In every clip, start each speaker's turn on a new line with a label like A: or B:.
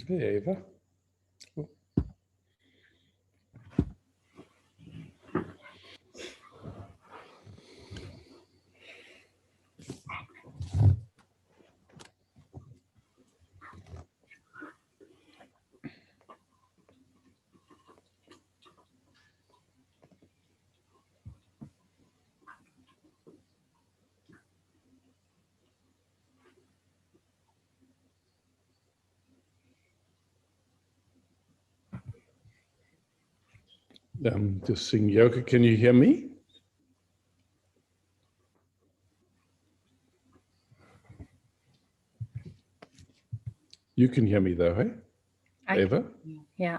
A: Hey, Eva. Oh. Just seeing Yoga. Can you hear me? You can hear me though, hey? Eva?
B: Yeah.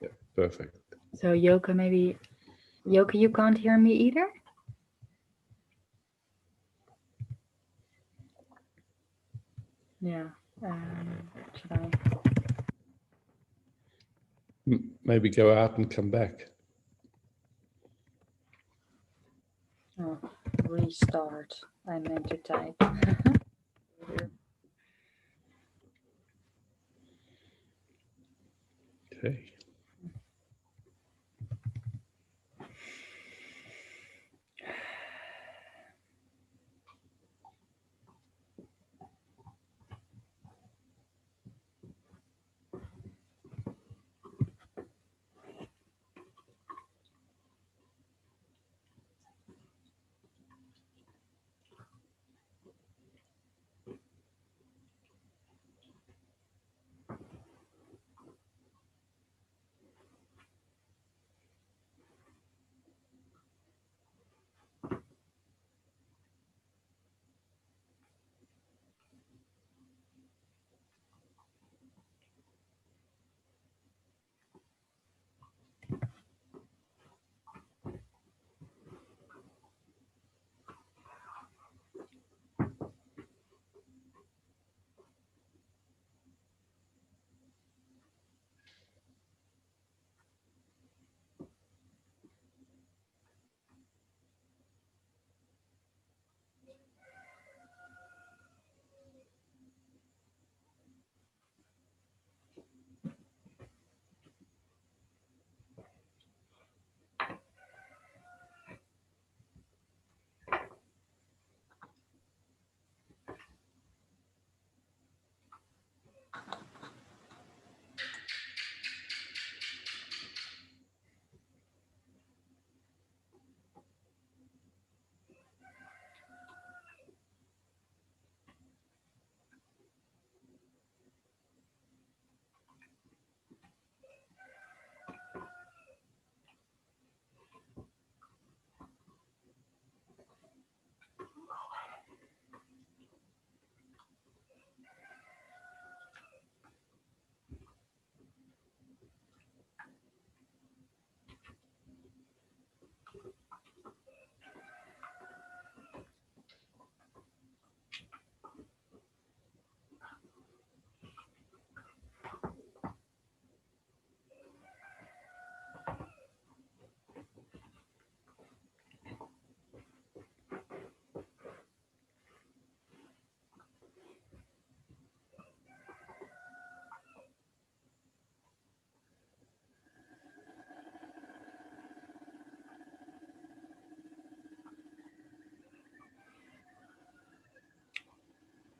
A: Yeah, perfect.
B: So Yoka, maybe Yoka, you can't hear me either? Yeah. Should I?
A: Maybe go out and come back.
B: Oh, restart. I meant to type.
A: Okay.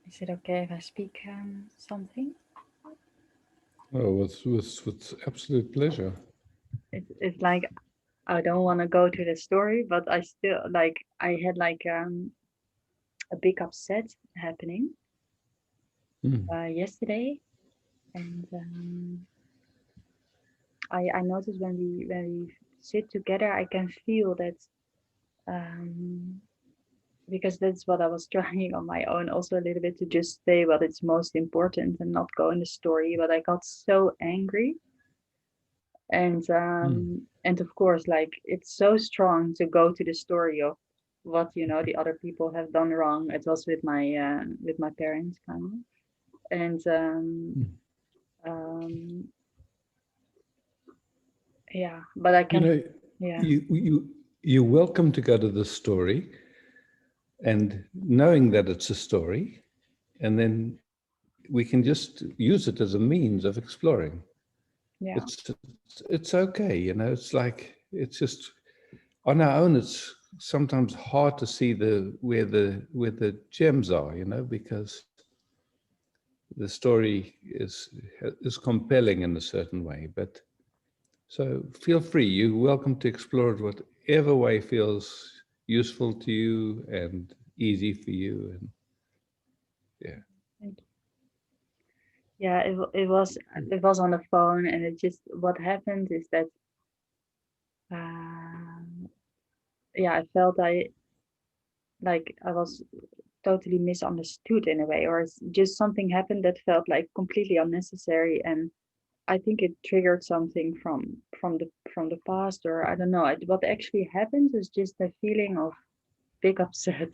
B: Is it okay if I speak something?
A: Oh, with absolute pleasure.
B: It's like I don't want to go to the story, but I still like I had like a big upset happening yesterday, and I noticed when we sit together, I can feel that because that's what I was trying on my own, also a little bit to just say what is most important and not go in the story. But I got so angry, and of course, like it's so strong to go to the story of what the other people have done wrong. It was with my parents, kind of, and um, yeah. But I can, yeah.
A: You're welcome to go to the story, and knowing that it's a story, and then we can just use it as a means of exploring.
B: Yeah.
A: It's okay, you know. It's like it's just on our own. It's sometimes hard to see where the gems are, you know, because the story is compelling in a certain way. But so feel free. You're welcome to explore it whatever way feels useful to you and easy for you. And yeah,
B: Thank you. Yeah, it was on the phone, and it just what happened is that um yeah, I felt I was totally misunderstood in a way, or just something happened that felt like completely unnecessary, and I think it triggered something from the past, or I don't know. What actually happens is just the feeling of big upset.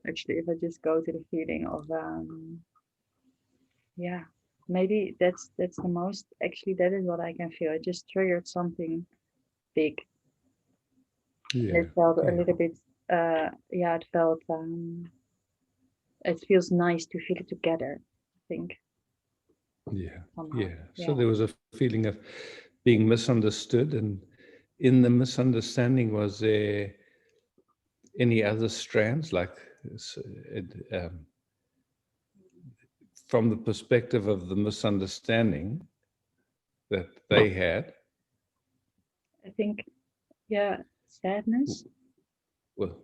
B: Actually, if I just go to the feeling of yeah, maybe that's the most. Actually, that is what I can feel. It just triggered something big.
A: yeah,
B: It felt a
A: yeah,
B: little bit. Yeah, it felt. It feels nice to feel it together. I think
A: yeah,
B: somehow.
A: yeah. So
B: Yeah.
A: there was a feeling of being misunderstood, and in the misunderstanding, was there any other strands, like it, from the perspective of the misunderstanding that they had?
B: I think. Yeah, sadness.
A: Well,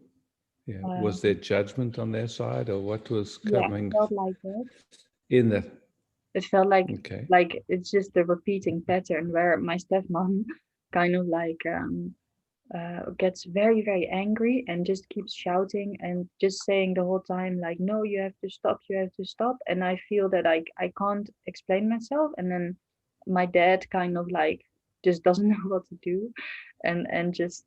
A: yeah, was there
B: Um,
A: judgment on their side, or what was
B: yeah, it
A: coming
B: felt like that.
A: in that?
B: It felt
A: Okay.
B: like it's just the repeating pattern where my stepmom kind of gets very very angry and just keeps shouting and just saying the whole time like, no, you have to stop, you have to stop. And I feel that I can't explain myself, and then my dad kind of just doesn't know what to do, and just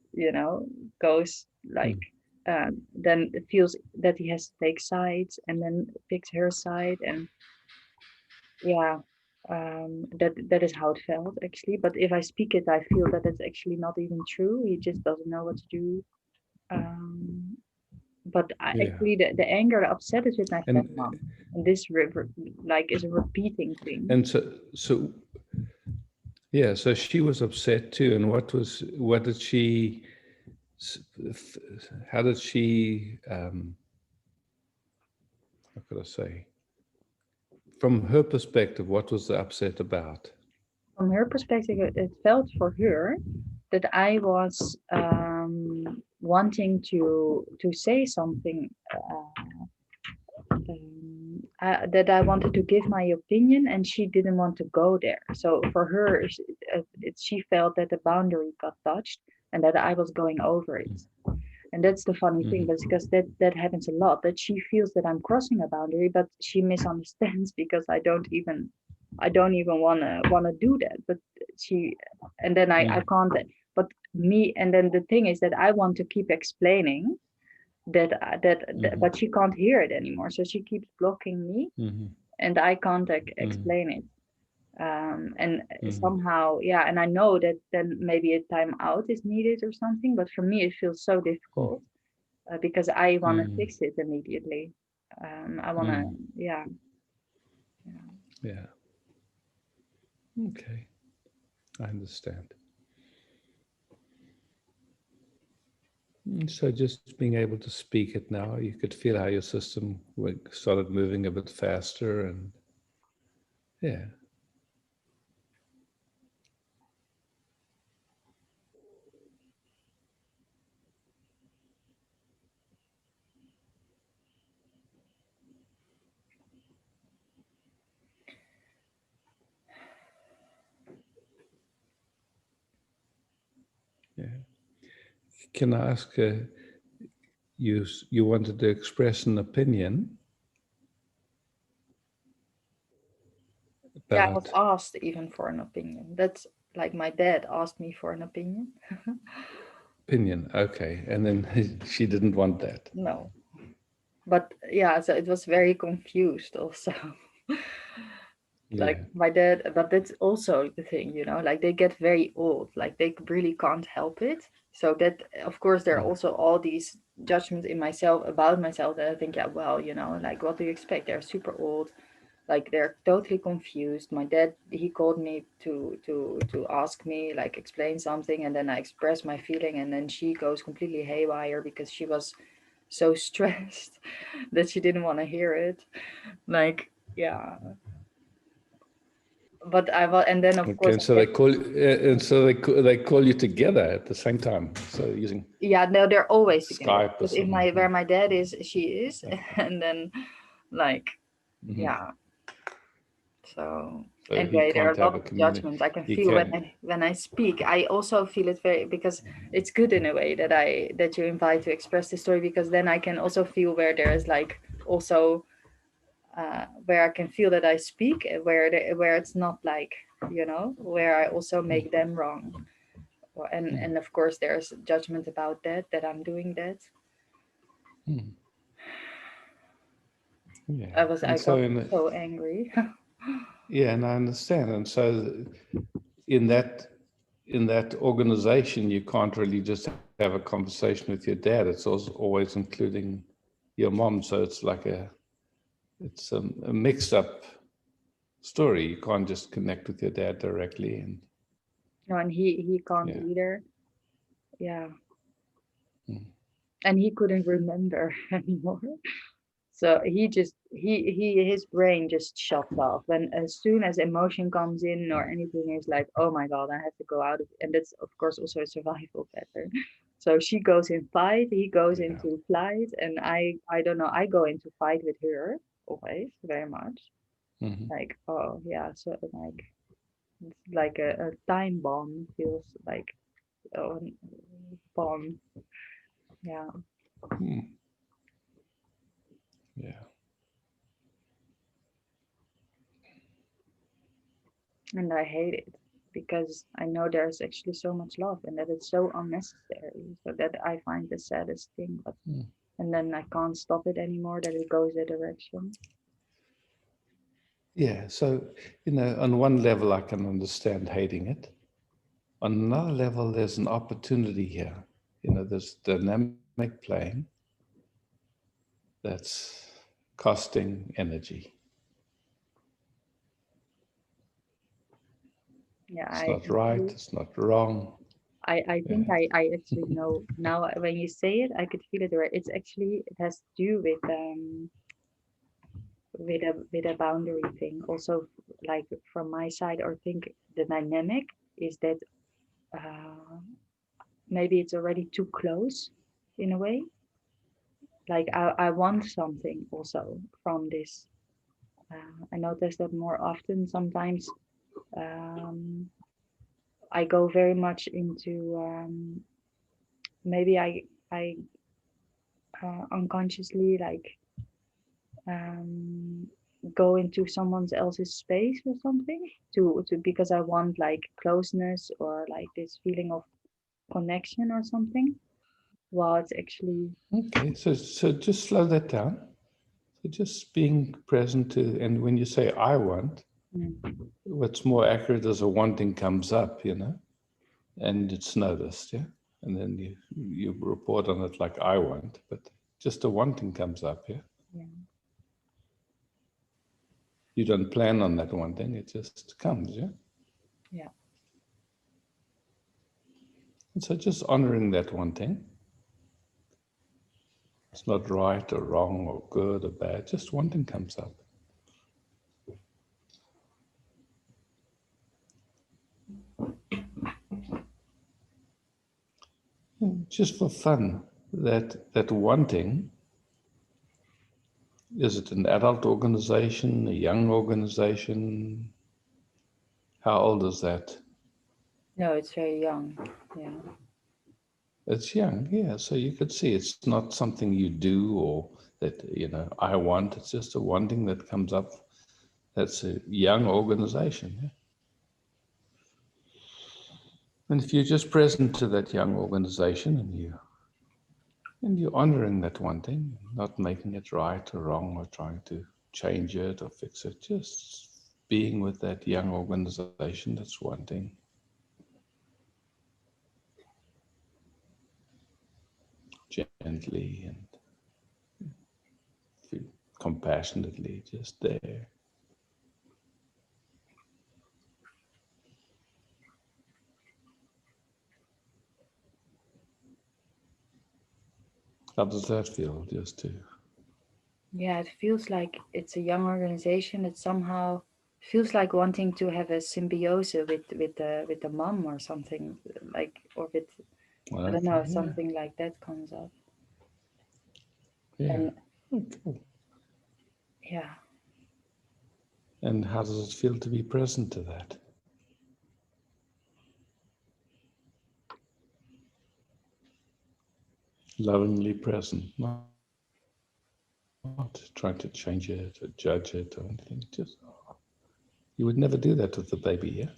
B: goes like,
A: Mm.
B: then it feels that he has to take sides, and then picks her side. And yeah, that is how it felt actually. But if I speak it, I feel that it's actually not even true. He just doesn't know what to do. um but
A: Yeah.
B: actually the anger, the upset is with my
A: And
B: stepmom, and this river is a repeating thing.
A: and so yeah, so she was upset too. And what did she how did she how could I say, from her perspective, what was the upset about?
B: From her perspective, it felt for her that I was wanting to say something, that I wanted to give my opinion, and she didn't want to go there. So for her, she felt that the boundary got touched and that I was going over it. And that's the funny thing, but it's
A: Mm-hmm.
B: because that happens a lot, that she feels that I'm crossing a boundary, but she misunderstands because I don't even wanna do that. But she and then I
A: Mm-hmm.
B: can't. But me, and then the thing is that I want to keep explaining that, but
A: Mm-hmm.
B: she can't hear it anymore, so she keeps blocking me,
A: Mm-hmm.
B: and I can't
A: Mm-hmm.
B: explain it. And
A: Mm-hmm.
B: somehow, yeah, and I know that then maybe a time out is needed or something, but for me it feels so difficult, because I want to
A: Mm-hmm.
B: fix it immediately. I want to,
A: Mm-hmm.
B: yeah, yeah.
A: Yeah. Okay. I understand. So just being able to speak it now, you could feel how your system started moving a bit faster, and yeah, yeah. Can I ask, you wanted to express an opinion
B: Yeah, I was
A: about
B: asked even for an opinion. That's like my dad asked me for an opinion.
A: opinion? Okay, and then she didn't want that.
B: No, but yeah, so it was very confused also. Like
A: Yeah.
B: my dad, but that's also the thing, like they get very old, like they really can't help it. So that, of course, there are
A: Mm.
B: also all these judgments in myself about myself that I think, yeah, well, like what do you expect? They're super old. like they're totally confused. My dad, he called me to ask me, like, explain something, and then I express my feeling, and then she goes completely haywire because she was so stressed that she didn't want to hear it. Like, yeah. But I was, and then of
A: Okay,
B: course
A: and
B: I
A: so they
B: kept,
A: call, and so they call you together at the same time. So using
B: yeah, no, they're always together.
A: Skype or
B: But if
A: something.
B: my where my dad is, she is, and then like,
A: Mm-hmm.
B: yeah. So
A: So he
B: anyway, there are
A: can't
B: a lot
A: have a
B: of
A: community.
B: judgments I can
A: He
B: feel
A: can.
B: when I speak. I also feel it very, because it's good in a way that you invite to express the story, because then I can also feel where there is like also where I can feel that I speak, where it's not like, where I also make them wrong. And of course there's judgment about that I'm doing that.
A: Mm. Yeah,
B: I
A: and so
B: got
A: in
B: so angry.
A: yeah, and I understand. And so in that in that organization, you can't really just have a conversation with your dad. It's also always including your mom. So it's like it's a mixed up story. You can't just connect with your dad directly. And
B: No, and he can't
A: yeah,
B: either. Yeah.
A: mm.
B: And he couldn't remember anymore. So his brain just shuts off when, as soon as emotion comes in or anything, is like, oh my god, I have to go out of, and that's of course also a survival pattern. So she goes in fight, he goes
A: Yeah.
B: into flight, and I don't know, I go into fight with her always very much.
A: Hmm.
B: Like, oh yeah, so like it's like a time bomb, feels like, oh, bomb. Yeah.
A: Mm. Yeah.
B: And I hate it because I know there's actually so much love and that it's so unnecessary. So that I find the saddest thing. But
A: Mm.
B: and then I can't stop it anymore, that it goes that direction.
A: Yeah. So, on one level, I can understand hating it. On another level, there's an opportunity here. There's dynamic playing that's costing energy.
B: Yeah,
A: It's not right. It's not wrong.
B: I think
A: Yeah.
B: I actually know now when you say it, I could feel it right. It's actually, it has to do with a boundary thing. Also, like from my side, or think the dynamic is that uh, maybe it's already too close in a way. Like I want something also from this. I notice that more often sometimes um, I go very much into maybe I unconsciously like um, go into someone else's space or something to because I want like closeness or like this feeling of connection or something. While it's actually,
A: Okay. So just slow that down. So just being present to, and when you say I want,
B: mm,
A: what's more accurate is a wanting comes up, and it's noticed, yeah. And then you report on it like I want, but just a wanting comes up, yeah.
B: yeah,
A: You don't plan on that wanting; it just comes, yeah.
B: yeah,
A: And so just honoring that wanting. It's not right or wrong or good or bad. Just wanting comes up. Just for fun, that wanting, is it an adult organization, a young organization? How old is that?
B: no, it's very young. Yeah,
A: It's young, yeah. So you could see it's not something you do or that, I want. It's just a wanting that comes up. That's a young organization, yeah. And if you're just present to that young organization and you're honoring that wanting, not making it right or wrong or trying to change it or fix it, just being with that young organization that's wanting gently and compassionately, just there. How does that feel? Just to
B: Yeah, it feels like it's a young organization that somehow feels like wanting to have a symbiosis with the mom or something like, or with, I don't know,
A: okay, yeah,
B: something like that comes up.
A: yeah.
B: And
A: Oh, cool.
B: yeah,
A: And how does it feel to be present to that? Lovingly present, not trying to change it or judge it or anything. Just you would never do that with the baby, yeah?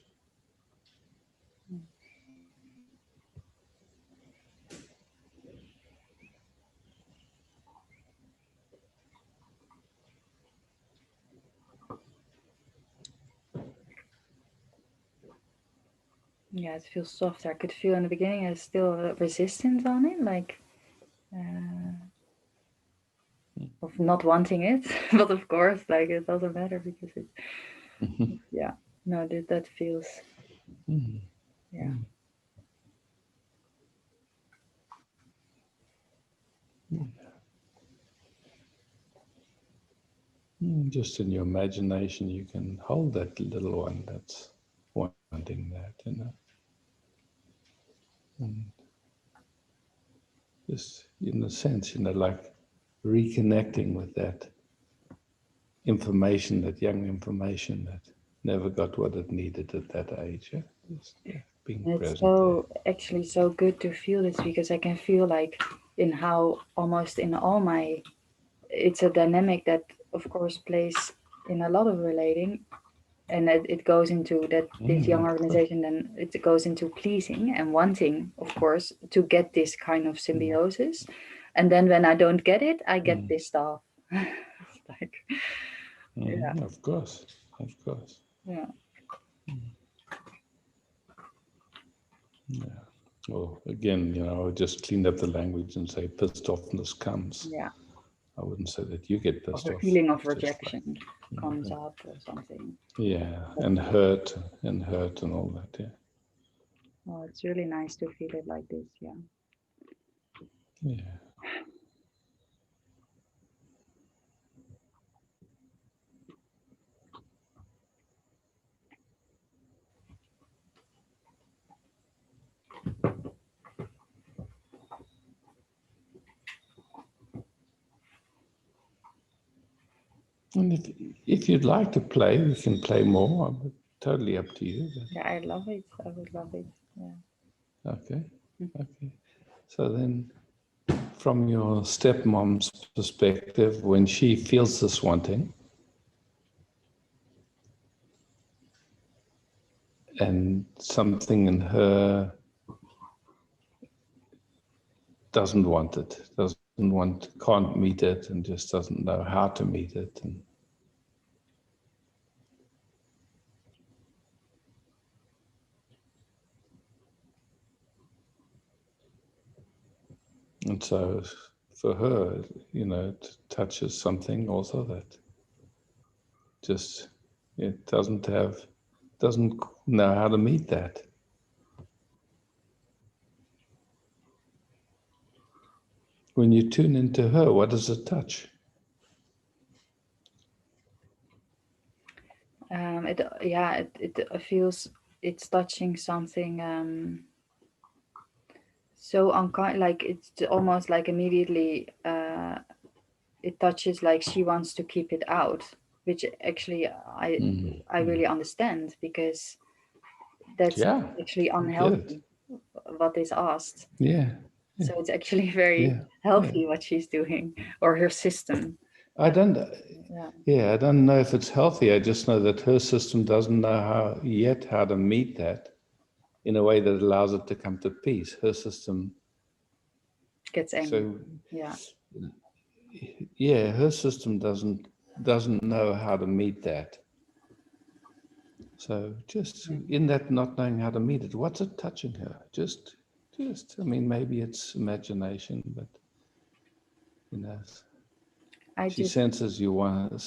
B: yeah, it feels softer. I could feel in the beginning there's still a resistance on it, like of not wanting it. But of course, like it doesn't matter because it, yeah, no, that feels, yeah.
A: Just in your imagination, you can hold that little one that's wanting that, you know. And just in a sense, you know, like reconnecting with that information, that young information that never got what it needed at that age. Yeah? Just being
B: And it's
A: present there.
B: so actually so good to feel this because I can feel like in how almost in all my, it's a dynamic that of course plays in a lot of relating, and it goes into that this young
A: Of course.
B: organization, then it goes into pleasing and wanting, of course, to get this kind of symbiosis. And then when I don't get it, I get pissed off. It's like, yeah,
A: Of course. Of course.
B: yeah,
A: Yeah. Well, again, you know, I would just clean up the language and say pissed offness comes.
B: yeah.
A: I wouldn't say that you get
B: Or
A: pissed
B: the
A: off.
B: feeling of
A: It's just like,
B: rejection comes up or something.
A: yeah,
B: But
A: and hurt and all that. Yeah.
B: oh, it's really nice to feel it like this. Yeah.
A: Yeah. And if you'd like to play, we can play more. I'm totally up to you.
B: Yeah, I love it. I would love it. Yeah.
A: Okay. Okay. So then, from your stepmom's perspective, when she feels this wanting, and something in her doesn't want it, can't meet it, and just doesn't know how to meet it, and so for her, you know, it touches something also that just it doesn't know how to meet that. When you tune into her, what does it touch?
B: It feels it's touching something so unkind, like it's almost like immediately it touches like she wants to keep it out, which actually I really understand because that's
A: Yeah,
B: actually
A: I get it.
B: unhealthy what is asked.
A: Yeah,
B: So it's actually very
A: yeah, yeah.
B: healthy what she's doing or her system.
A: I don't.
B: Yeah.
A: Yeah, I don't know if it's healthy. I just know that her system doesn't know how to meet that in a way that allows it to come to peace. Her system.
B: Gets angry.
A: So
B: Yeah.
A: yeah, her system doesn't know how to meet that. So just in that not knowing how to meet it, what's it touching her? Just I mean, maybe it's imagination, but you know,
B: I
A: she
B: just
A: senses you want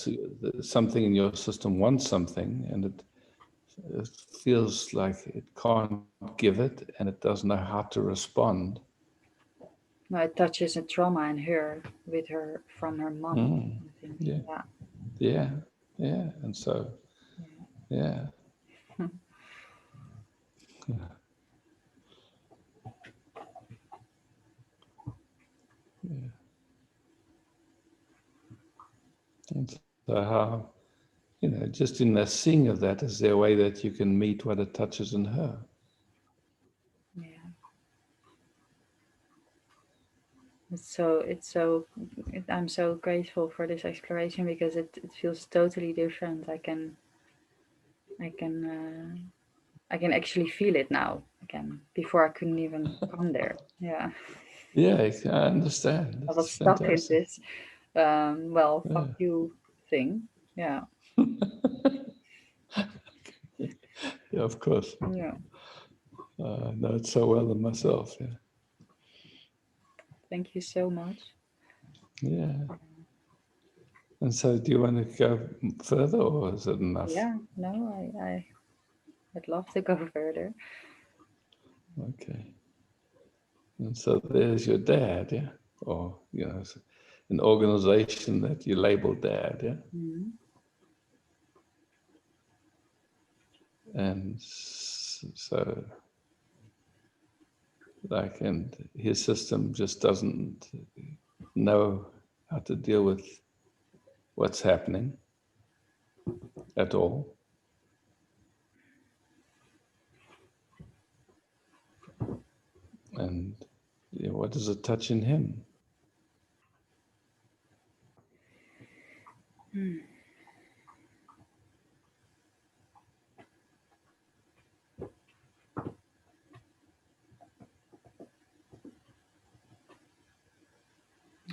A: something in your system wants something, and it feels like it can't give it, and it doesn't know how to respond.
B: No, it touches a trauma in her with her from her mom. I think.
A: Yeah.
B: Yeah.
A: Yeah. Yeah. And so, yeah. Yeah. Yeah. And so how, just in the seeing of that, is there a way that you can meet what it touches in her?
B: Yeah. I'm so grateful for this exploration because it feels totally different. I can actually feel it now again. Before I couldn't even come there. Yeah.
A: Yeah, I understand.
B: I was
A: It's
B: stuck in
A: fantastic.
B: this fuck you thing. Yeah.
A: Yeah, of course.
B: Yeah.
A: I know it so well in myself. Yeah.
B: Thank you so much.
A: Yeah. And so, do you want to go further, or is it enough?
B: Yeah, no, I'd love to go further.
A: Okay. And so there's your dad, yeah, or an organization that you label dad, yeah.
B: Mhm.
A: And so, like, and his system just doesn't know how to deal with what's happening at all. And what does it touch in him?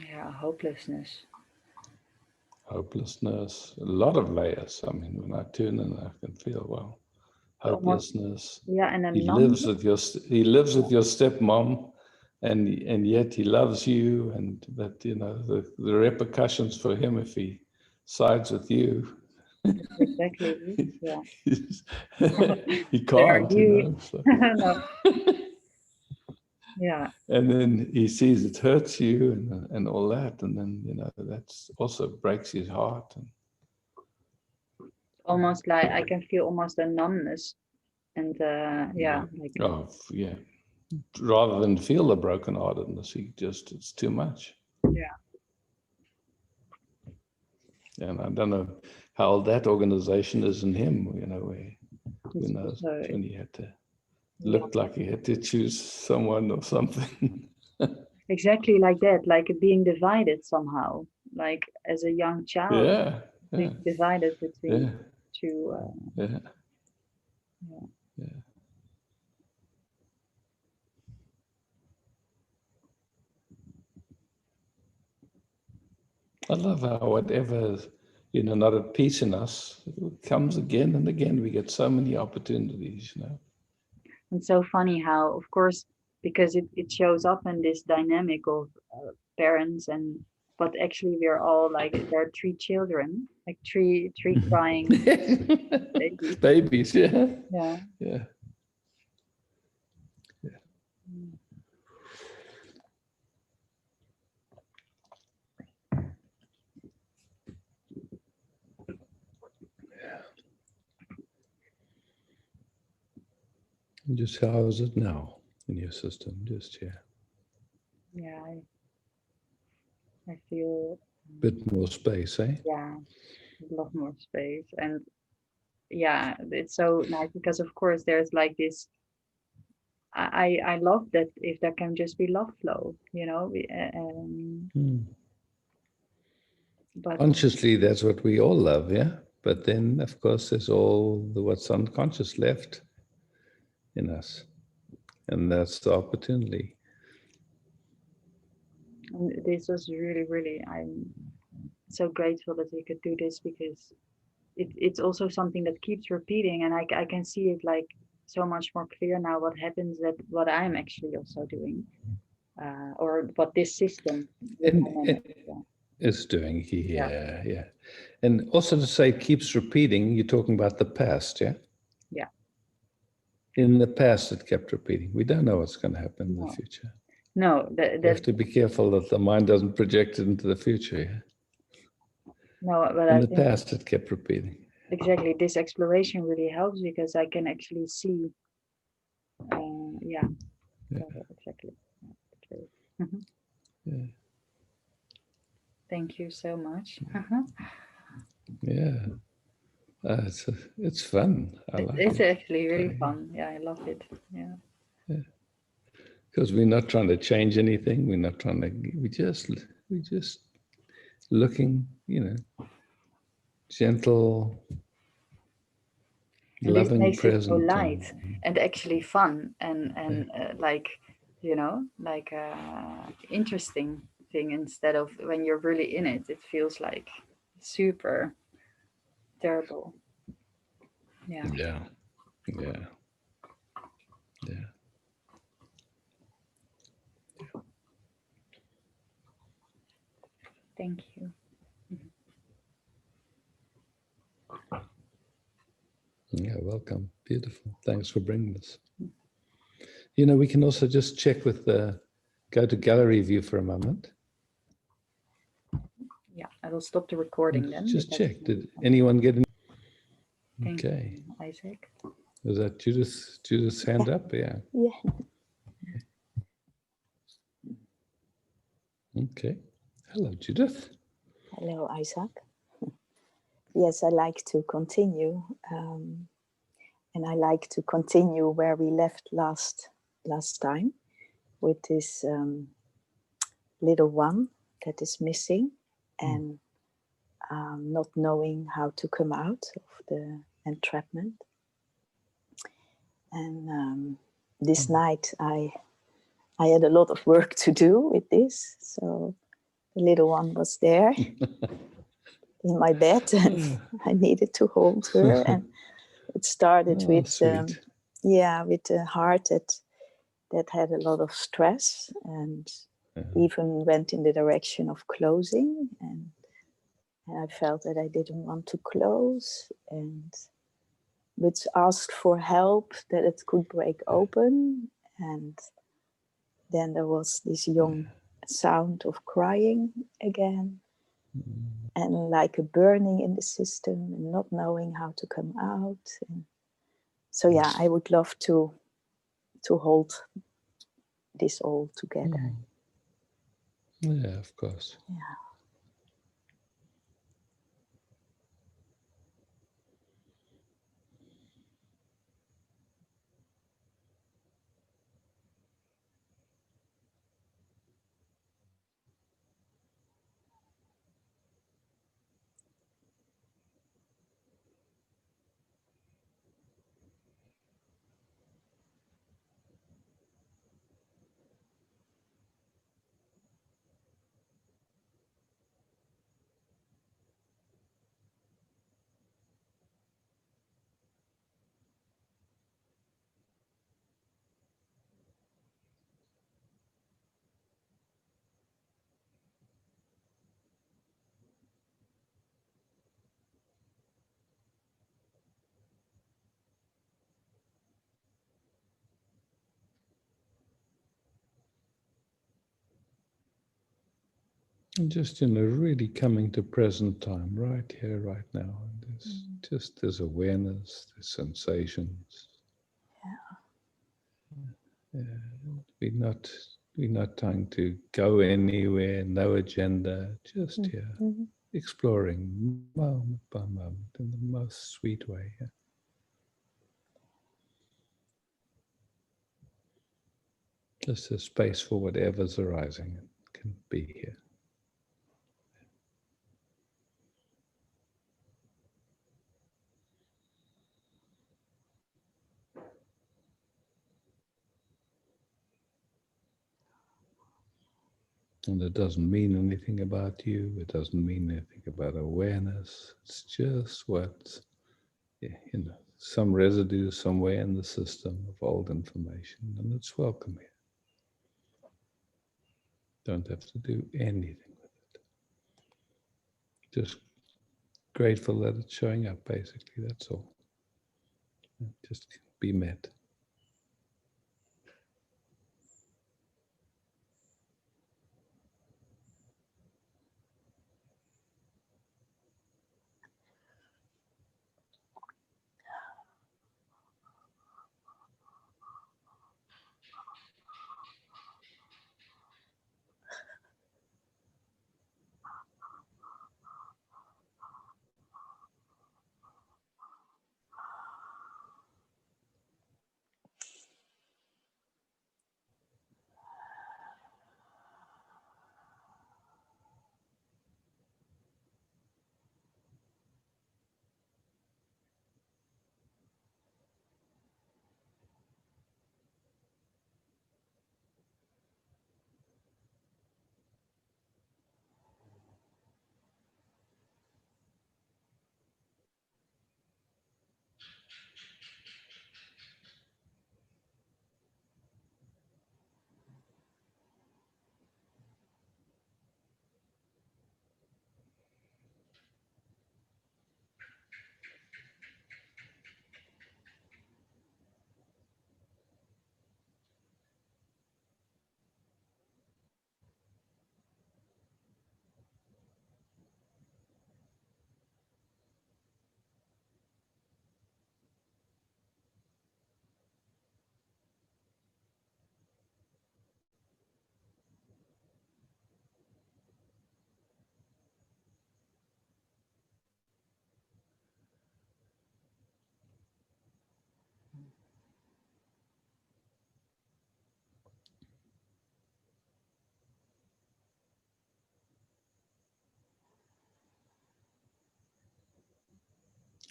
B: Yeah, hopelessness.
A: Hopelessness, a lot of layers. I mean, when I tune in, I can feel, well,
B: Almost,
A: hopelessness.
B: yeah, and a
A: He lives
B: numbness.
A: with your stepmom, and yet he loves you, and that the repercussions for him if he sides with you,
B: That's exactly it. Yeah.
A: he
B: They are
A: can't,
B: huge.
A: So.
B: No. Yeah.
A: And then he sees it hurts you and all that, and then that's also breaks his heart. And
B: Almost like I can feel almost a numbness. And yeah, like
A: oh yeah, rather than feel the brokenheartedness, it's too much.
B: yeah.
A: And I don't know how that organization is in him, where
B: It's also
A: when he had to
B: yeah,
A: looked like he had to choose someone or something.
B: exactly like that, like being divided somehow. Like as a young child,
A: Yeah, yeah,
B: being divided between
A: yeah,
B: two
A: yeah,
B: yeah.
A: yeah. I love how whatever not at peace in us, it comes again and again. We get so many opportunities.
B: And so funny how, of course, because it shows up in this dynamic of parents and but actually we're all like there are three children, like three crying babies.
A: Babies, yeah,
B: Yeah.
A: yeah, yeah.
B: Mm.
A: Just how is it now in your system? Just
B: Yeah, I feel
A: bit more space, eh?
B: yeah, a lot more space. And yeah, it's so nice because of course there's like this I love that if there can just be love flow,
A: Hmm.
B: but
A: Consciously, that's what we all love, yeah. But then, of course, there's all what's unconscious left in us, and that's the opportunity.
B: this was really, really, I'm so grateful that we could do this because it's also something that keeps repeating and I can see it like so much more clear now what happens that what I'm actually also doing or what this system this
A: And
B: dynamic, yeah.
A: it's doing,
B: Yeah,
A: yeah, yeah. And also to say it keeps repeating, you're talking about the past, yeah?
B: yeah,
A: In the past, it kept repeating. We don't know what's going to happen in the
B: no.
A: future.
B: No,
A: You have to be careful that the mind doesn't project it into the future. Yeah?
B: no, but
A: In
B: I
A: the
B: think
A: past, it kept repeating.
B: exactly this exploration really helps because I can actually see, yeah, exactly. True.
A: Yeah.
B: Thank you so much.
A: Yeah. It's fun. I like
B: It's
A: it.
B: actually really fun. Yeah, I love it. Yeah.
A: Because we're not trying to change anything. We're not trying to. We just looking. Gentle,
B: And this
A: loving
B: makes it so
A: present.
B: light and actually fun and like, like interesting thing instead of when you're really in it, it feels like super terrible. Yeah.
A: Yeah. Yeah. Yeah.
B: Thank you.
A: Yeah. Welcome. Beautiful. Thanks for bringing this. We can also just check with go to gallery view for a moment.
B: Yeah, I will stop the recording then.
A: Just check. Did anyone get in?
B: Thank
A: Okay.
B: you, Isaac.
A: Was that Judith's hand up? Yeah.
C: Yeah.
A: Okay. Hello, Judith.
C: Hello, Isaac. Yes, I like to continue, and I like to continue where we left last time, with this little one that is missing and not knowing how to come out of the entrapment. And this night I had a lot of work to do with this, so the little one was there in my bed, and I needed to hold her. And it started with with a heart that had a lot of stress and even went in the direction of closing, and I felt that I didn't want to close, but asked for help that it could break open. And then there was this young sound of crying again, and like a burning in the system and not knowing how to come out. And so yeah, I would love to hold this all together.
A: Yeah, of course.
C: Yeah.
A: And just really coming to present time, right here, right now. There's awareness, there's sensations. We're not trying to go anywhere, no agenda, just here, exploring moment by moment in the most sweet way. Yeah. Just a space for whatever's arising can be here. And it doesn't mean anything about you. It doesn't mean anything about awareness. It's just what's, some residue somewhere in the system of old information, and it's welcome here. Don't have to do anything with it. Just grateful that it's showing up, basically, that's all. Just be met.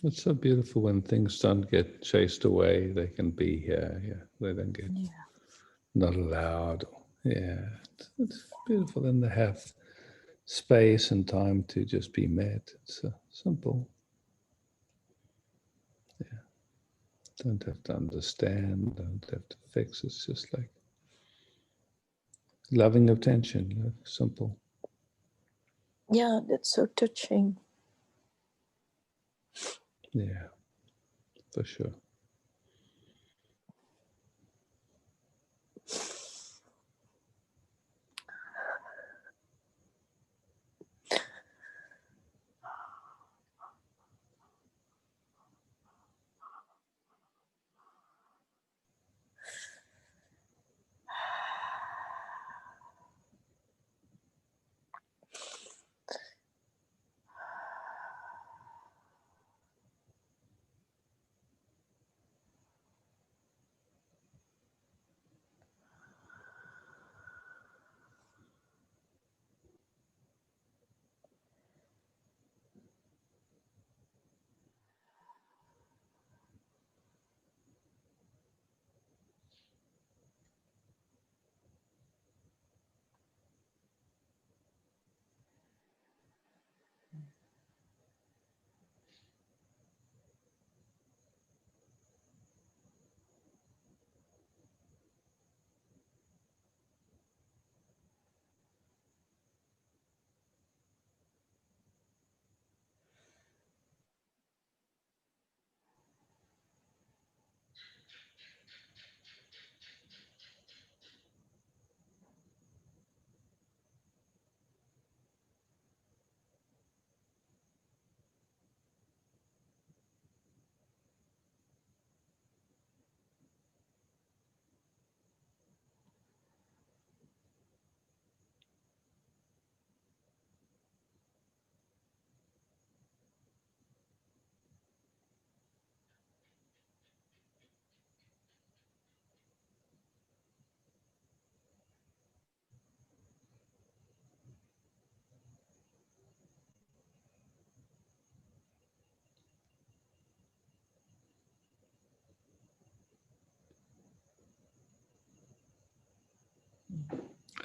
A: It's so beautiful when things don't get chased away. They can be here. Yeah, they don't get not allowed. Yeah, it's beautiful. And they have space and time to just be met. It's simple. Yeah, don't have to understand. Don't have to fix. It's just like loving attention. Simple.
C: Yeah, that's so touching.
A: Yeah, for sure.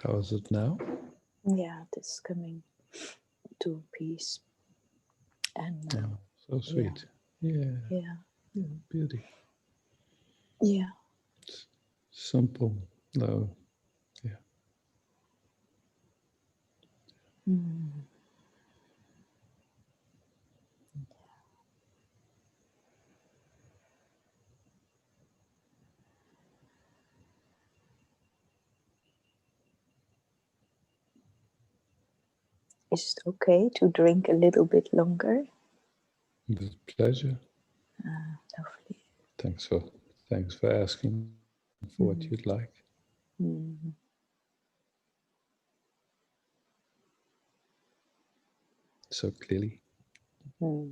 A: How is it now?
C: Yeah, this coming to peace. And
A: Oh, so sweet. Yeah.
C: yeah,
A: Yeah. Beauty.
C: yeah.
A: It's simple. No. Yeah.
C: Mm. Is it okay to drink a little bit longer?
A: With pleasure.
C: Lovely.
A: Thanks for asking for what you'd like.
C: Mm.
A: So clearly.
C: Mm.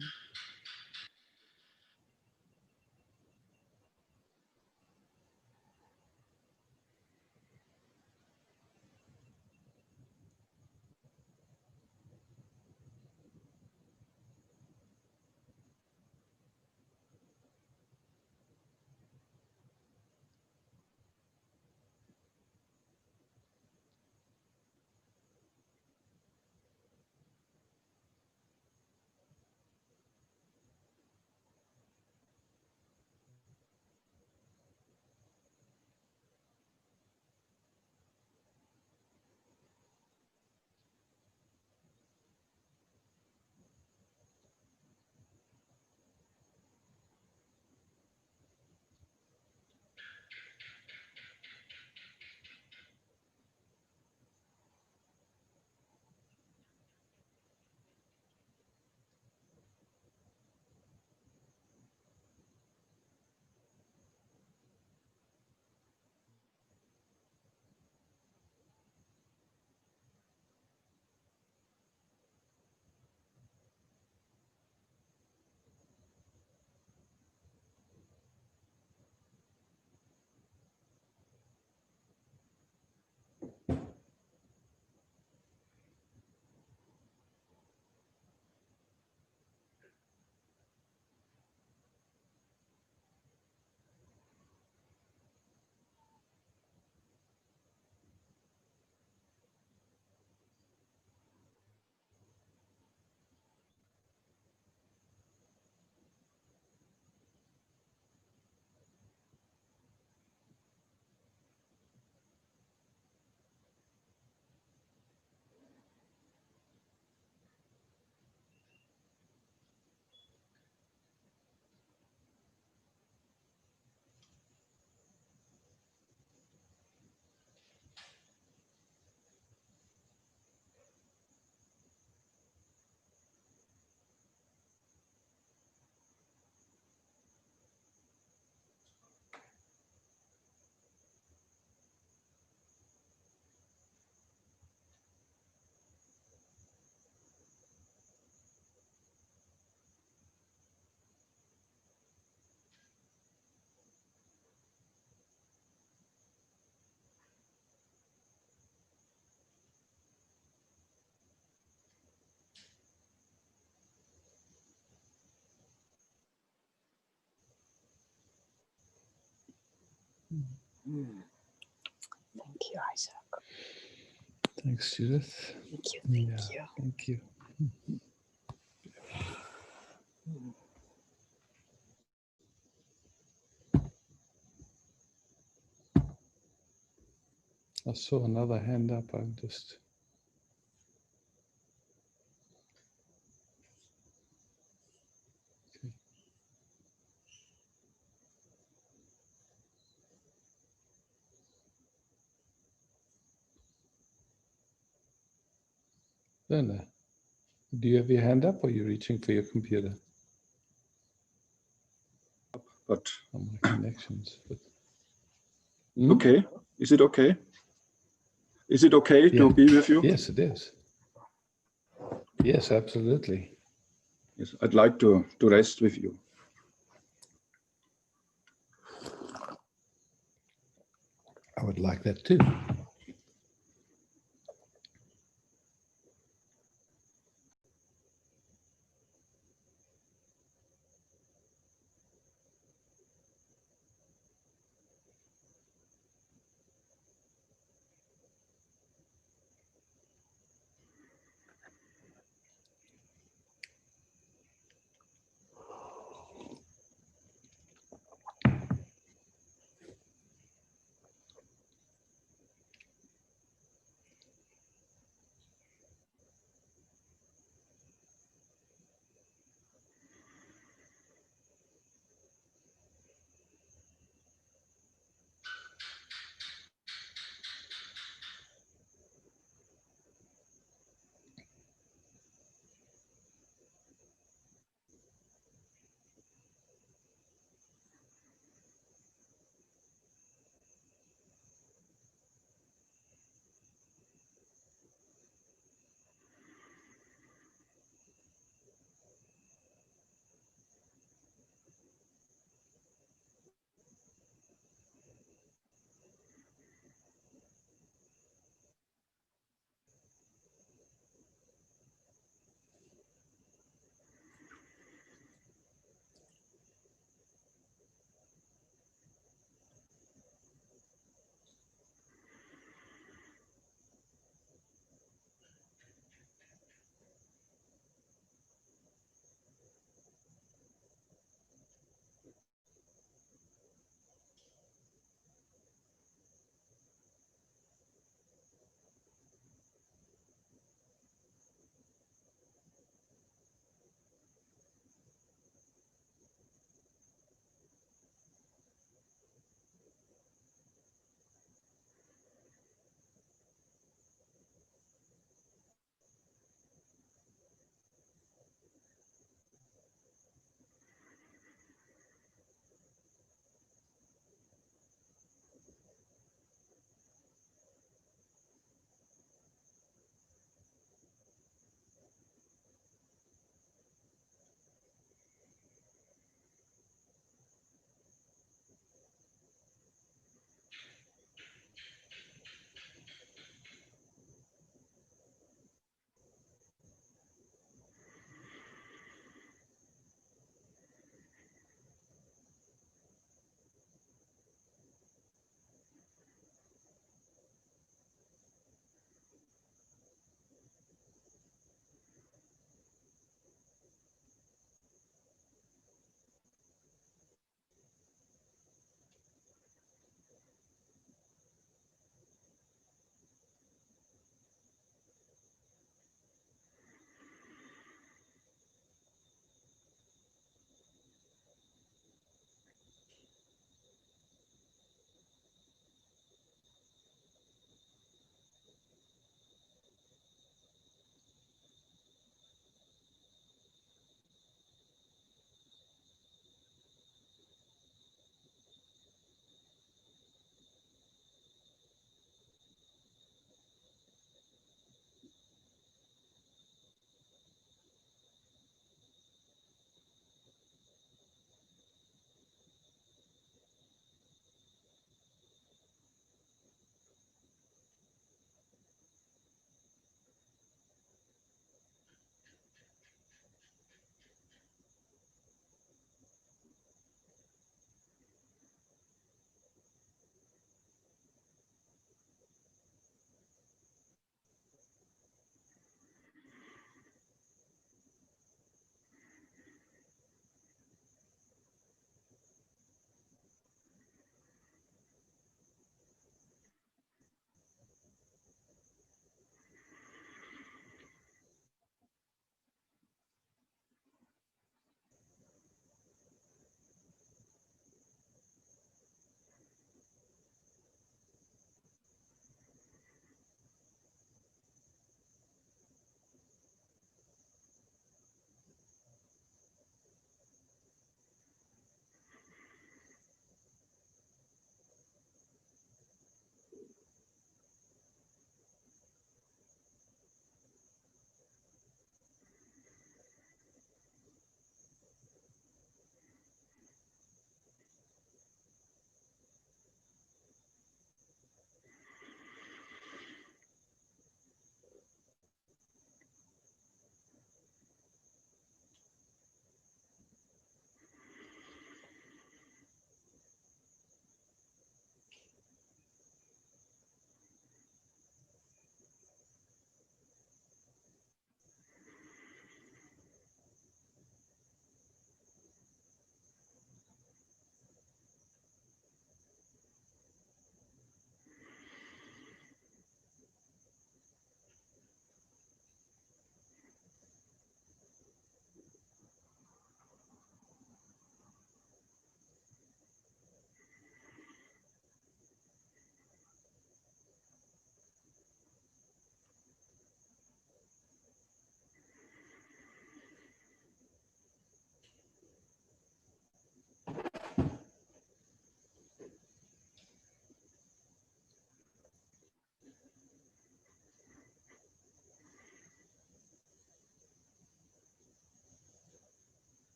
C: Thank you, Isaac.
A: Thanks, Judith.
C: Thank you.
A: Yeah,
C: Thank you.
A: thank you. I saw another hand up. I'm just. Okay. Werner, do you have your hand up or are you reaching for your computer?
D: But
A: On my connections. But...
D: okay, is it okay? Is it okay to be with you?
A: Yes, it is. Yes, absolutely.
D: Yes, I'd like to rest with you.
A: I would like that too.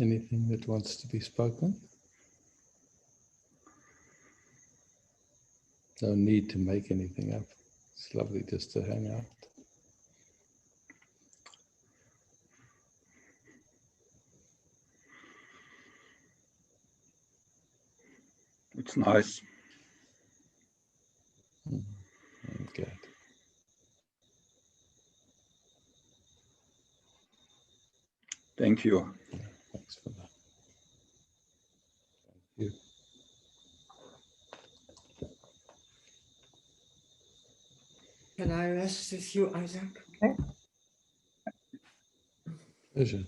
A: Anything that wants to be spoken? No need to make anything up. It's lovely just to hang out.
D: It's nice.
A: I'm glad.
D: Thank you.
A: Thanks for that. Thank you.
E: Can I rest with you, Isaac?
A: Pleasure.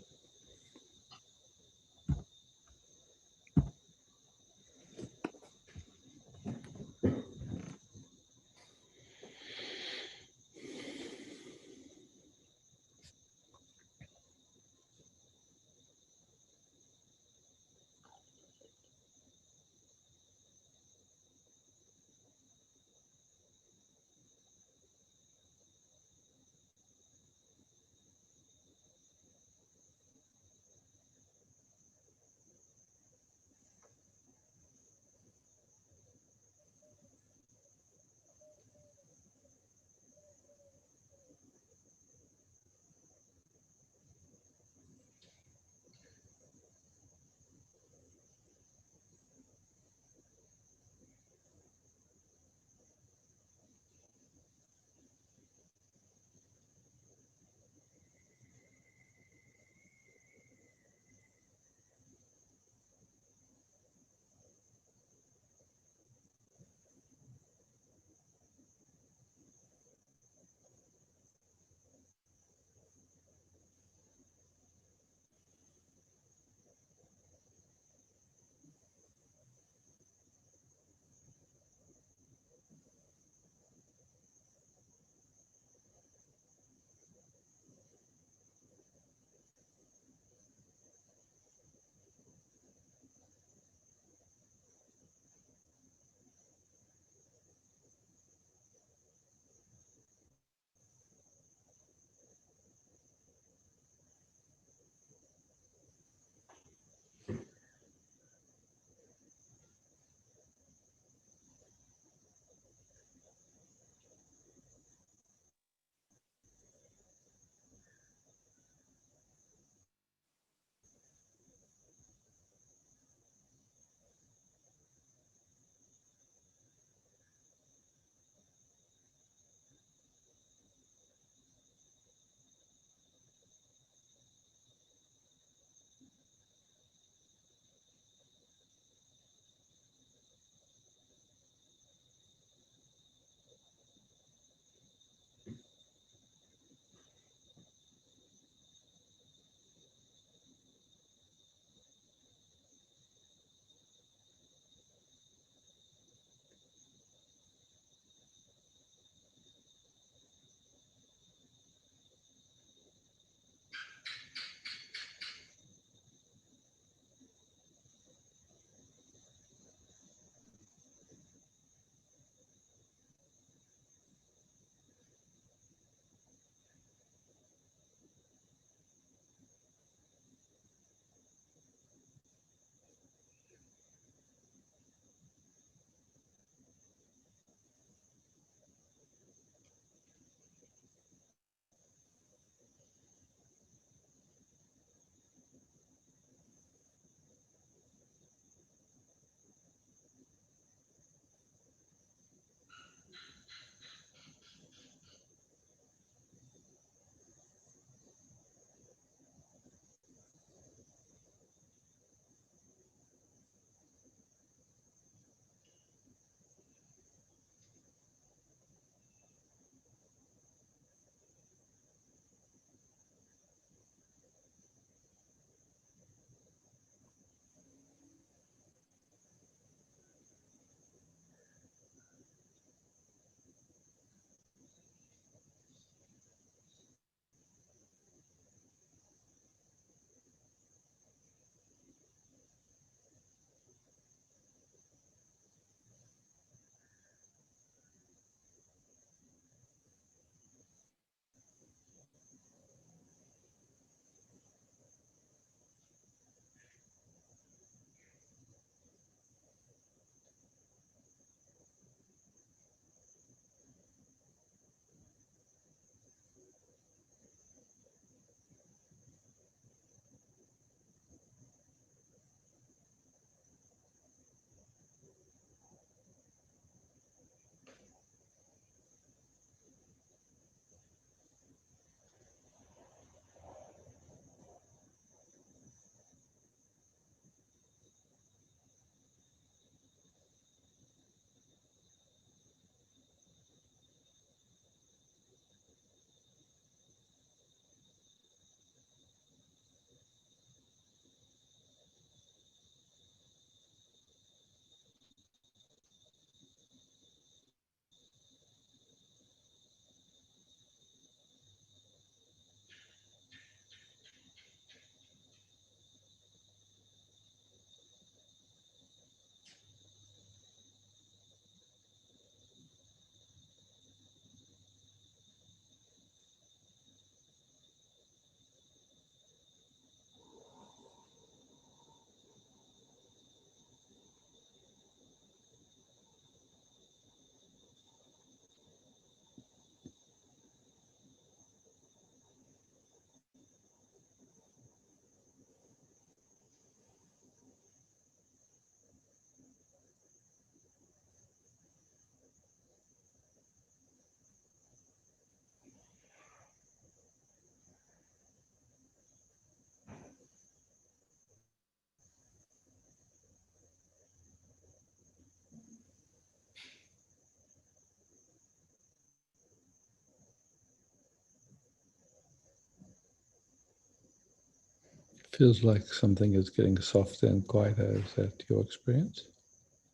A: Feels like something is getting softer and quieter. Is that your experience?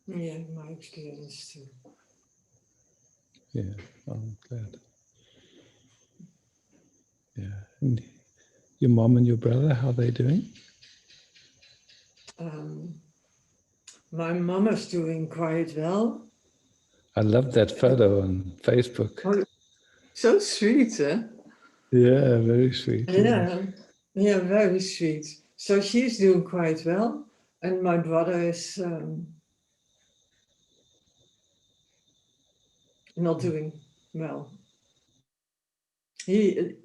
E: Yeah, my experience too.
A: Yeah, I'm glad. Yeah. And your mom and your brother, how are they doing?
E: My mom is doing quite well.
A: I love that photo on Facebook.
E: Oh, so sweet, eh?
A: Yeah, very sweet.
E: Yeah, yeah, very sweet. So she's doing quite well, and my brother is not doing well. He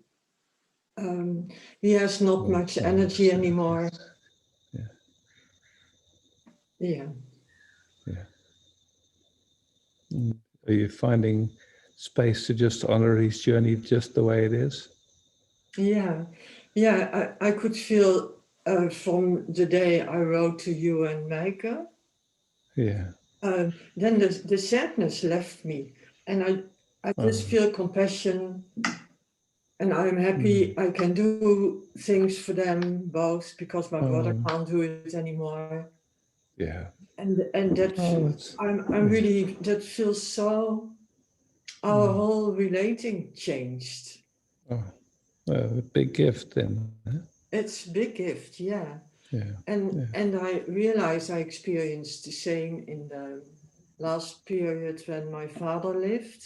E: he has not
A: Well,
E: much
A: I
E: energy
A: understand.
E: anymore.
A: Yeah,
E: Yeah.
A: yeah. Are you finding space to just honor his journey just the way it is?
E: Yeah, yeah, I could feel from the day I wrote to you and Meike,
A: Yeah.
E: then the sadness left me, and I just feel compassion, and I'm happy I can do things for them both because my brother can't do it anymore,
A: Yeah.
E: and that I'm really that feels so. Our whole relating changed.
A: Oh, a big gift then. Huh?
E: It's a big gift, yeah.
A: Yeah.
E: And I realize I experienced the same in the last period when my father lived.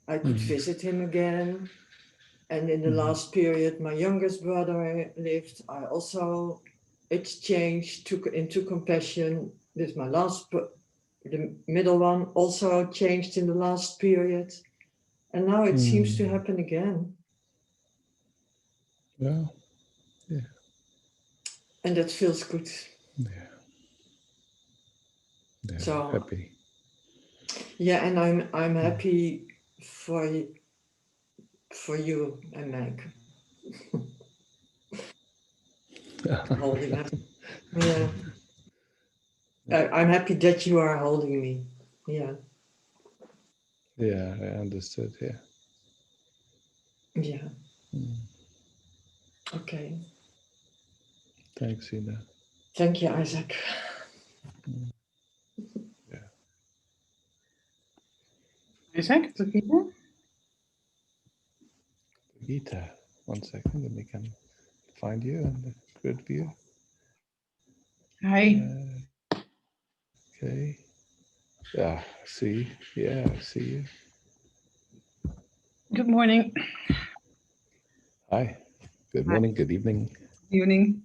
E: I could visit him again. And in the last period, my youngest brother lived. I also exchanged, took into compassion with my the middle one also changed in the last period. And now it seems to happen again.
A: Well, yeah.
E: And that feels good.
A: Yeah. Yeah.
E: So
A: Happy.
E: yeah, and I'm happy for you and Meg holding us. Yeah, I'm happy that you are holding me. Yeah,
A: Yeah, I understood. Yeah.
E: yeah. Okay.
A: Thanks, Ina.
E: Thank you, Isaac.
A: Yeah.
F: Isaac, Brigitte?
A: Gita, 1 second, and we can find you in the grid view.
F: Hi.
A: Okay. Yeah, see. Yeah, I see you.
F: Good morning.
A: Hi. Good
F: Hi.
A: morning. Good evening.
F: Evening.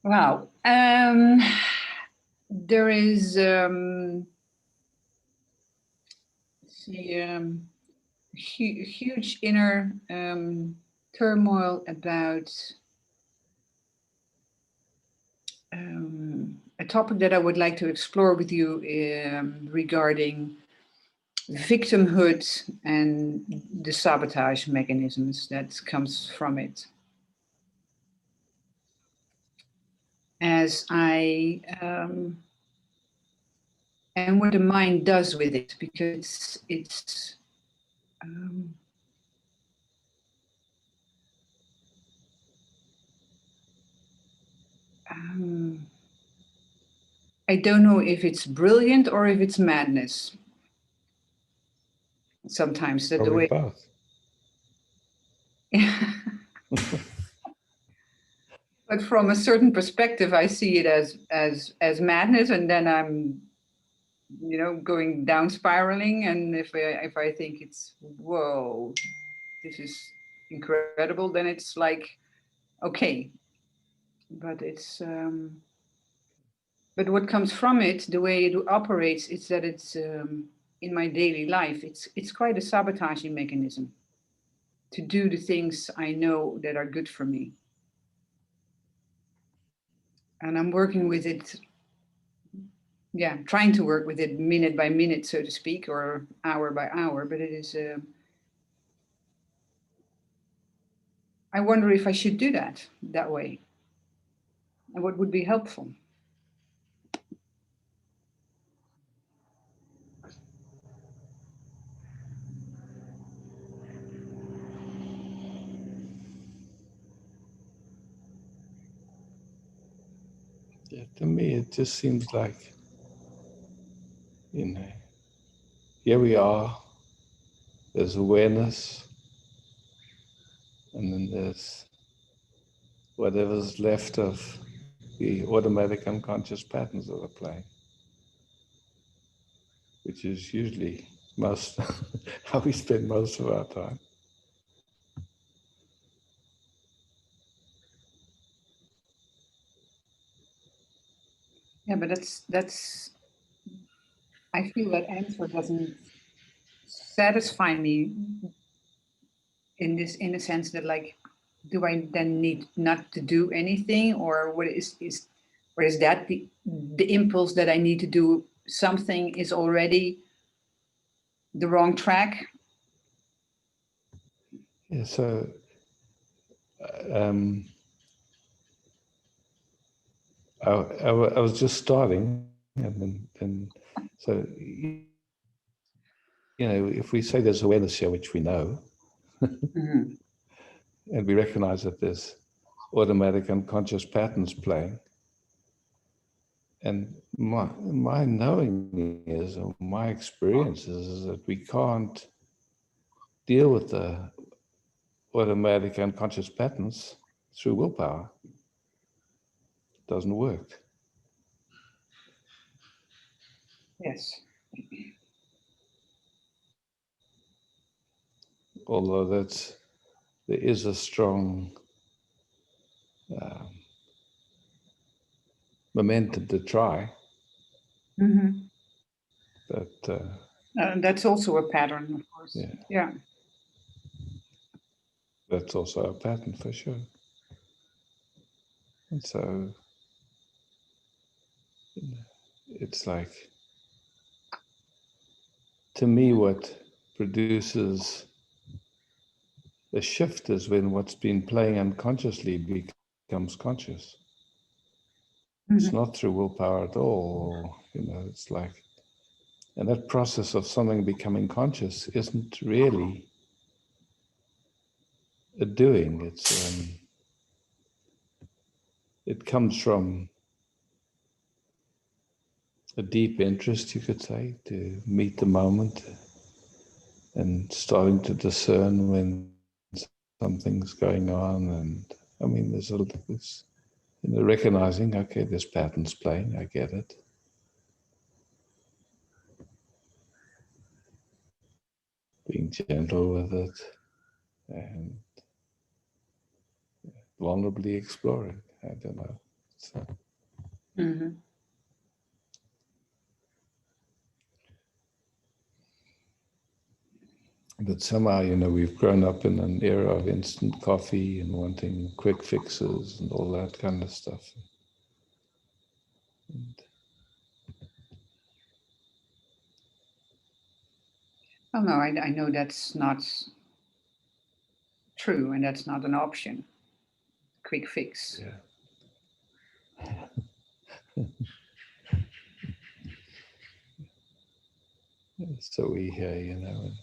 F: Wow. There is huge inner turmoil about a topic that I would like to explore with you regarding victimhood and the sabotage mechanisms that comes from it. As I and what the mind does with it, because it's I don't know if it's brilliant or if it's madness. Sometimes that the
A: Probably
F: way.
A: both.
F: But from a certain perspective, I see it as madness, and then I'm, going down spiraling. And if I think it's whoa, this is incredible, then it's like okay. But it's but what comes from it, the way it operates, is that it's in my daily life. It's quite a sabotaging mechanism to do the things I know that are good for me. And I'm working with it, trying to work with it minute by minute, so to speak, or hour by hour. But it is, I wonder if I should do that way, and what would be helpful.
A: Yeah, to me, it just seems like, you know, here we are, there's awareness, and then there's whatever's left of the automatic unconscious patterns that are playing, which is usually most how we spend most of our time.
F: Yeah, but that's I feel that answer doesn't satisfy me in a sense that, like, do I then need not to do anything, or what is that the impulse that I need to do something is already the wrong track?
A: Yeah, so um, I was just starting, and then so you know, if we say there's awareness here, which we know,
F: Mhm.
A: and we recognize that there's automatic unconscious patterns playing, and my knowing is, or my experience is that we can't deal with the automatic unconscious patterns through willpower. It doesn't work.
F: Yes.
A: Although there is a strong um, momentum to try,
F: Mhm.
A: but
F: That's also a pattern, of course.
A: yeah,
F: Yeah.
A: that's also a pattern for sure. And so it's like, to me, what produces the shift is when what's been playing unconsciously becomes conscious. It's
F: Mhm.
A: not through willpower at all. You know, it's like, and that process of something becoming conscious isn't really a doing. It comes from a deep interest, you could say, to meet the moment and starting to discern when something's going on. And I mean, there's you know, recognizing, okay, there's patterns playing, I get it. Being gentle with it and vulnerably exploring. I don't know. So,
F: Mhm.
A: but somehow, you know, we've grown up in an era of instant coffee and wanting quick fixes and all that kind of stuff. And
F: Oh no, I know that's not true, and that's not an option. Quick fix.
A: yeah. So we hear, you know, and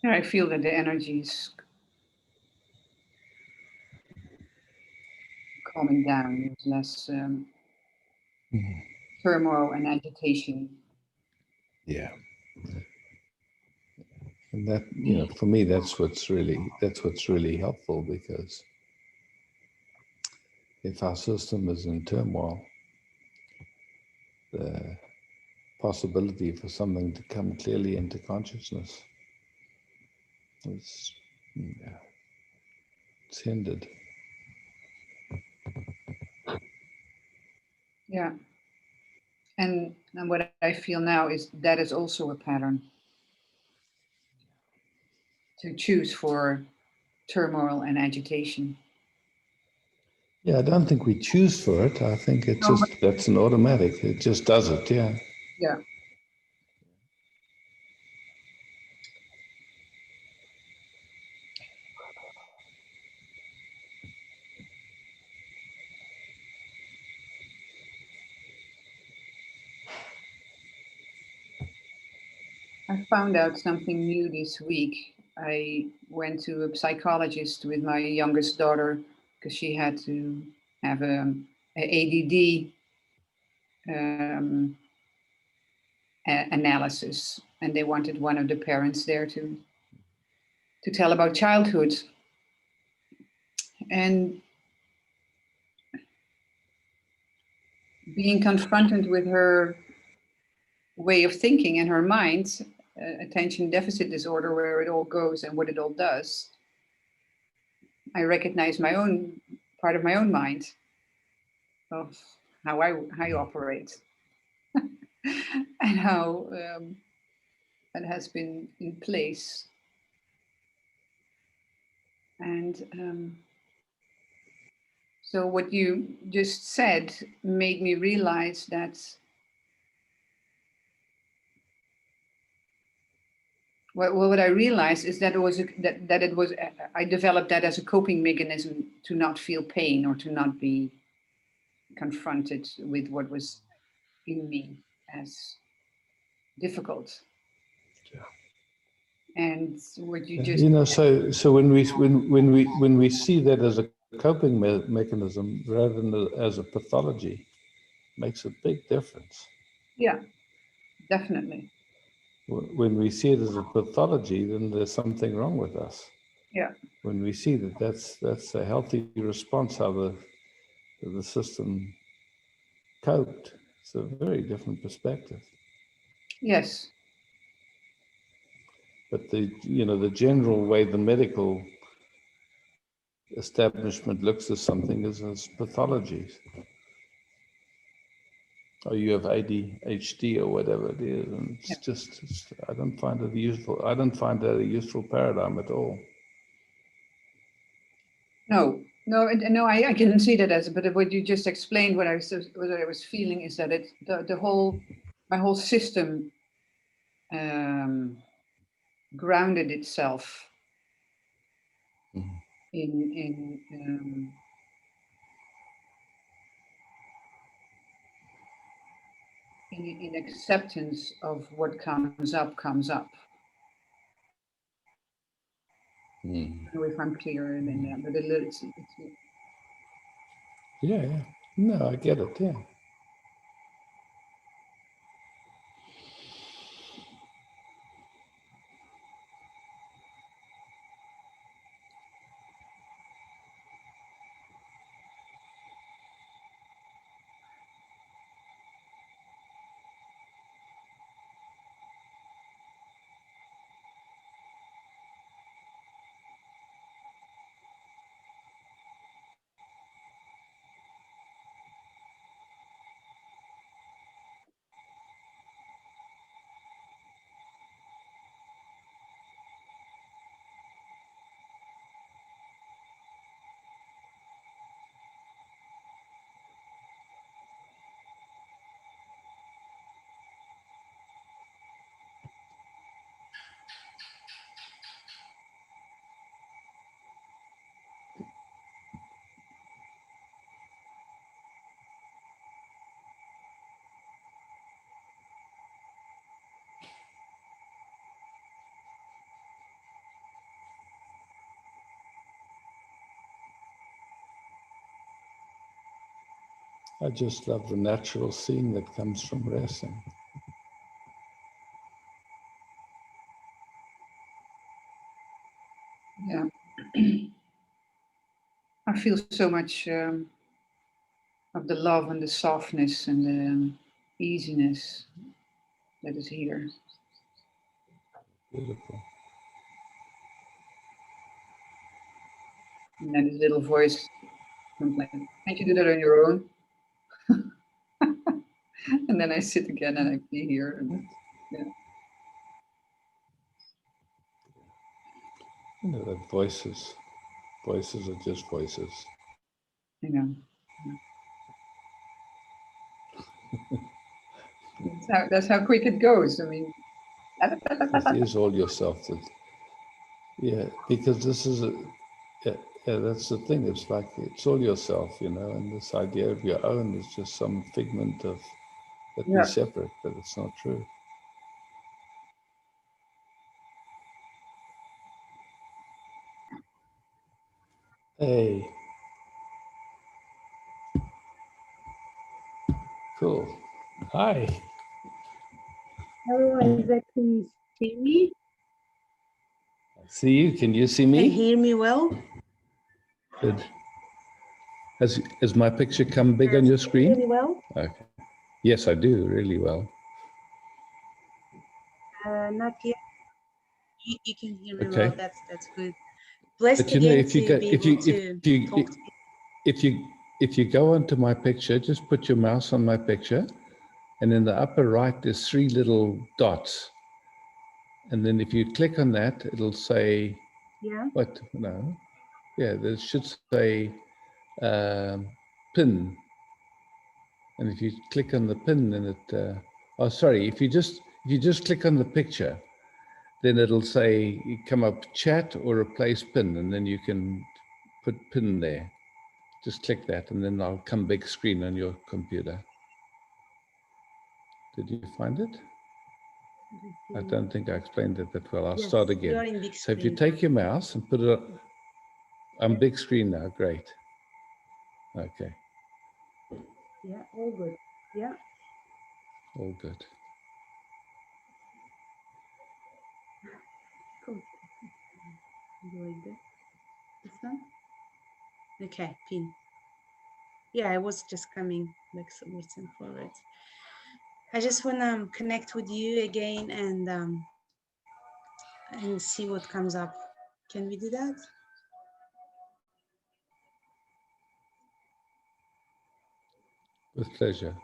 F: Yeah, I feel that the energy is calming down. There's less turmoil and agitation.
A: yeah. And that, you know, for me, that's what's really helpful, because if our system is in turmoil, the possibility for something to come clearly into consciousness is, yeah, it's hindered.
F: Yeah. And what I feel now is that is also a pattern to choose for turmoil and agitation.
A: Yeah, I don't think we choose for it. I think it
F: No,
A: just, that's an automatic. It just does it. Yeah.
F: yeah. I found out something new this week. I went to a psychologist with my youngest daughter because she had to have a ADD analysis, and they wanted one of the parents there to tell about childhood. And being confronted with her way of thinking and her mind, attention deficit disorder, where it all goes and what it all does, I recognize my own part of my own mind of how I operate and how that has been in place. And so what you just said made me realize that what I realized is that I developed that as a coping mechanism to not feel pain or to not be confronted with what was in me as difficult.
A: Yeah.
F: And what you just,
A: You know, so when we see that as a coping mechanism rather than as a pathology, makes a big difference.
F: yeah, definitely.
A: When we see it as a pathology, then there's something wrong with us.
F: Yeah.
A: When we see that that's a healthy response, how the system coped, it's a very different perspective.
F: Yes.
A: But the general way the medical establishment looks at something is as pathologies. Or you have ADHD or whatever it is, and it's I don't find it useful. I don't find that a useful paradigm at all.
F: No, I can see that as, but what you just explained, what I was feeling is that my whole system grounded itself in acceptance of what comes up. I don't know if I'm clear in that, but it's
A: Yeah. No, I get it. Yeah. I just love the natural scene that comes from resting.
F: yeah. I feel so much of the love and the softness and the easiness that is here.
A: Beautiful.
F: And then this little voice comes like, can't you do that on your own? And then I sit again and I be here. And, yeah.
A: You know, that voices are just voices.
F: You know. That's how quick it goes. I mean,
A: It is all yourself. Yeah, because this is that's the thing. It's like it's all yourself, and this idea of your own is just some figment of that we're separate, but it's not true. Hey. Cool. Hi.
G: Hello, Isaac, can you see me?
A: See you. Can you see
G: Can
A: me?
G: you hear me well?
A: Good. Has my picture come big on your
G: Can you hear
A: screen?
G: me well?
A: Okay. Yes, I do. Really well.
G: Not yet. You can hear me
A: Okay.
G: well. That's good. Blessed
A: But you know,
G: again
A: if you
G: to
A: go,
G: be
A: if
G: able
A: you,
G: to
A: if
G: talk
A: you,
G: to you.
A: if you go onto my picture, just put your mouse on my picture, and in the upper right, there's 3 little dots. And then if you click on that, it'll say,
G: Yeah.
A: what? No. Yeah, there should say pin. And if you click on the pin, then it, oh, sorry, if you just click on the picture, then it'll say, you come up chat or replace pin, and then you can put pin there. Just click that, and then I'll come big screen on your computer. Did you find it? I don't think I explained it that well. I'll
G: Yes,
A: start
G: you're
A: again.
G: in big
A: So if you
G: screen.
A: take your mouse and put it on big screen now, great. Okay,
G: Yeah, all good. Yeah.
A: all good.
G: Cool. You like that? This one? Okay, pin. Yeah, I was just coming backwards and forwards. I just want to connect with you again and see what comes up. Can we do that?
A: With pleasure.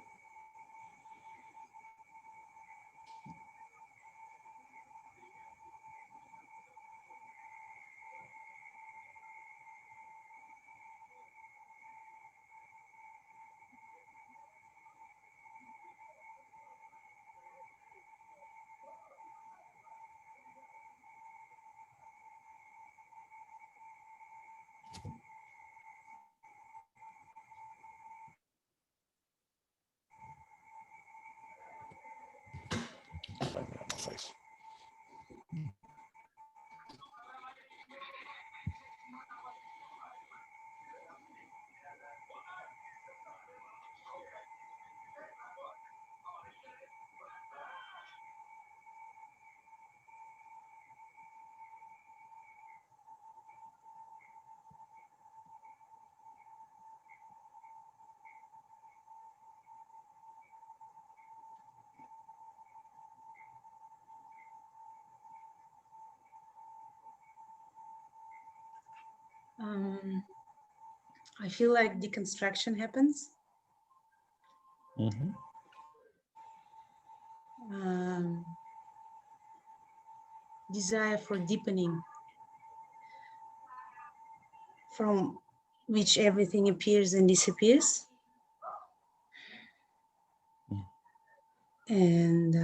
G: I feel like deconstruction happens.
A: Mm-hmm.
G: Desire for deepening, from which everything appears and disappears. And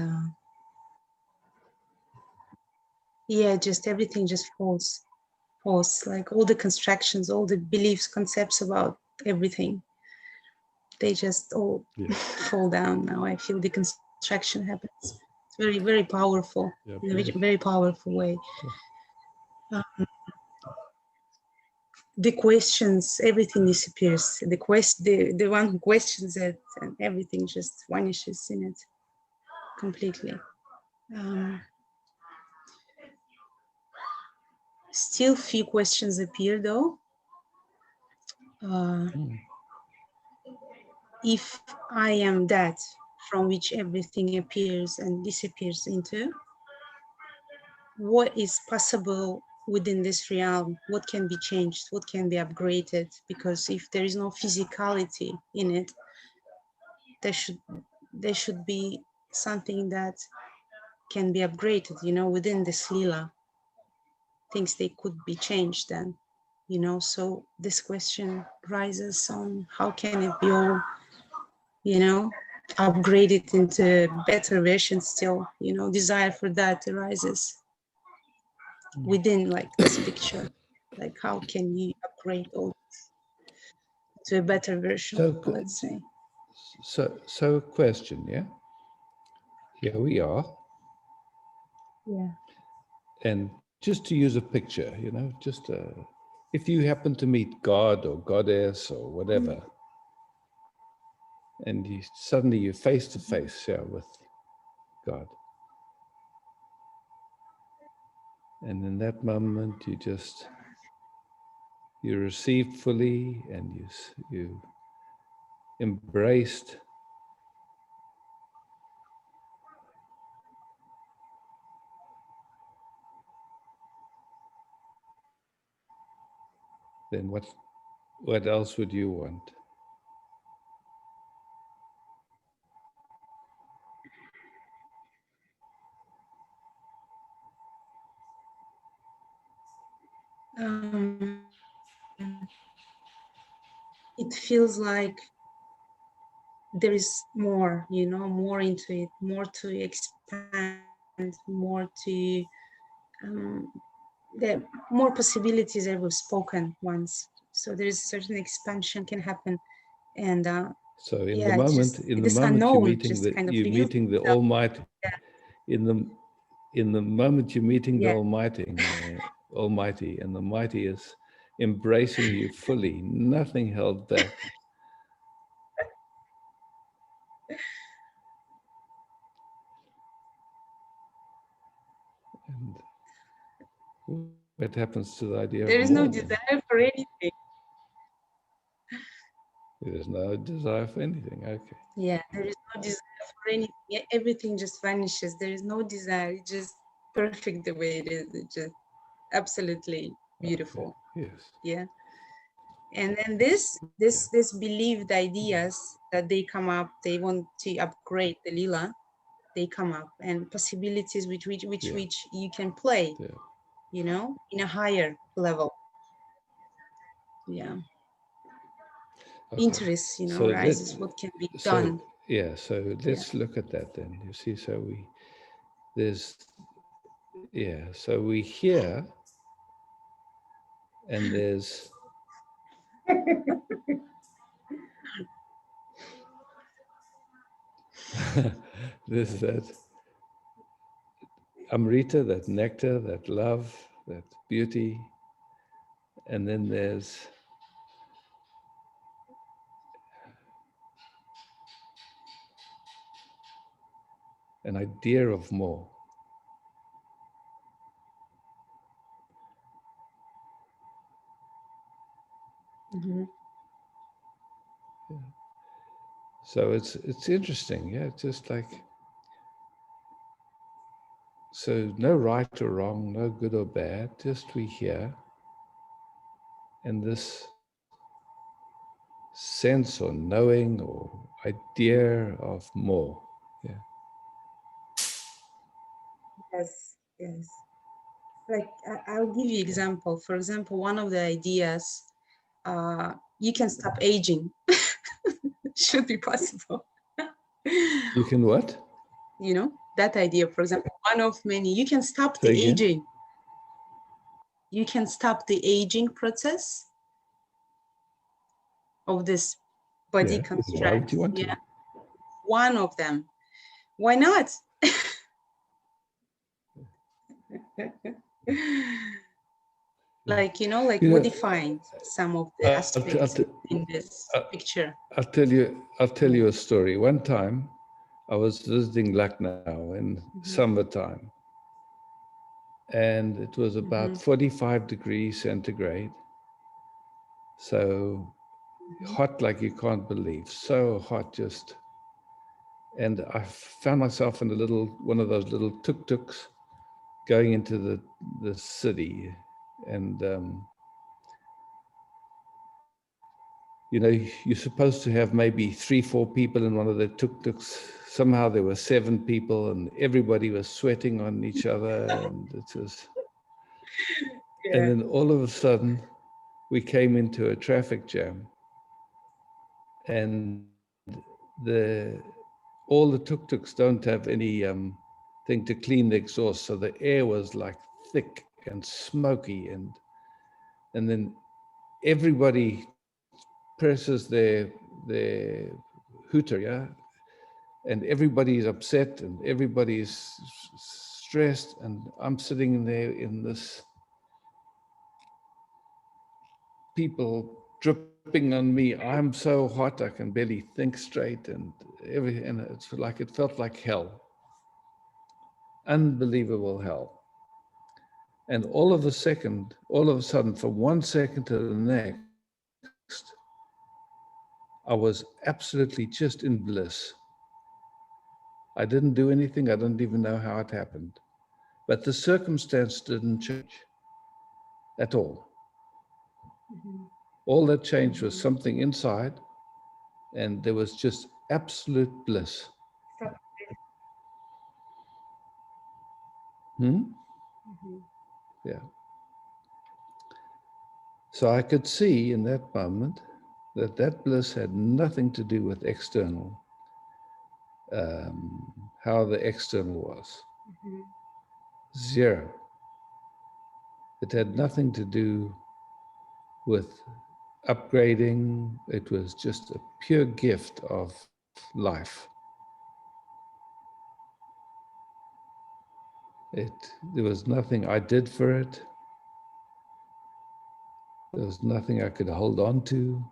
G: yeah, just everything just falls, like all the constructions, all the beliefs, concepts about everything, they just all fall down. Now I feel deconstruction happens. It's very, very powerful, in a very powerful way. The questions, everything disappears. The one who questions it, and everything just vanishes in it completely. Still few questions appear though. If I am that from which everything appears and disappears into, what is possible within this realm? What can be changed? What can be upgraded? Because if there is no physicality in it, there should be something that can be upgraded, you know, within this lila. Things they could be changed then, you know. So this question rises on how can it be all, you know, upgraded into better version still, you know. Desire for that arises within like this picture, like how can you upgrade all to a better version, let's say.
A: So question, yeah? Here we are.
G: Yeah.
A: And just to use a picture, you know, just if you happen to meet God or goddess or whatever, and you suddenly you're face to face, yeah, with God. And in that moment, you received fully, and you embraced. Then what else would you want?
G: It feels like there is more, more into it, more to expand, more to the more possibilities that were spoken once. So there is certain expansion can happen, and
A: so in
G: yeah,
A: the moment,
G: just this
A: you're
G: unknown
A: meeting
G: just kind of
A: you're
G: reveals
A: meeting the
G: itself.
A: Almighty.
G: Yeah.
A: In the moment you're meeting the
G: Yeah.
A: Almighty, and the Mighty is embracing you fully, nothing held back. And what happens to the idea
G: There
A: of
G: is no
A: more?
G: desire for anything.
A: There's no desire for anything. Okay.
G: Yeah, there is no desire for anything. Yeah, everything just vanishes. There is no desire. It's just perfect the way it is. It's just absolutely beautiful.
A: Okay. Yes.
G: Yeah. And then this believed ideas that they come up, they want to upgrade the lila, they come up, and possibilities which you can play, in a higher level. Yeah.
A: Okay.
G: Interest,
A: So
G: rises. What can be done?
A: Yeah. So let's look at that then. You see, so so we hear, and there's there's that Amrita, that nectar, that love, that beauty, and then there's an idea of more.
G: Mm-hmm.
A: Yeah. So it's interesting, yeah. It's just like, so no right or wrong, no good or bad, just we hear, and this sense or knowing or idea of more. Yeah.
G: Yes. Like I'll give you example. For example, one of the ideas, you can stop aging. Should be possible.
A: You can what?
G: That idea, for example, one of many, you can stop the aging. You can stop the aging process of this body construct.
A: Why would you want to?
G: One of them. Why not? Modifying some of the aspects in this picture.
A: I'll tell you a story. One time I was visiting Lucknow in summertime, and it was about 45 degrees centigrade. So hot like you can't believe, so hot just. And I found myself in one of those little tuk-tuks going into the city. And, you're supposed to have maybe 3-4 people in one of the tuk-tuks. Somehow there were 7 people, and everybody was sweating on each other. And it was, and then all of a sudden we came into a traffic jam, and all the tuk-tuks don't have any thing to clean the exhaust, so the air was like thick and smoky, and then everybody presses their hooter, yeah, and everybody's upset and everybody's stressed, and I'm sitting in there in this people dripping on me. I'm so hot, I can barely think straight, and it's like, it felt like hell. Unbelievable hell. And all of a sudden, from 1 second to the next, I was absolutely just in bliss. I didn't do anything. I don't even know how it happened. But the circumstance didn't change at all. All that changed was something inside, and there was just absolute bliss. Yeah. So I could see in that moment that bliss had nothing to do with external, how the external was. Zero. It had nothing to do with upgrading. It was just a pure gift of life. There was nothing I did for it. There was nothing I could hold on to.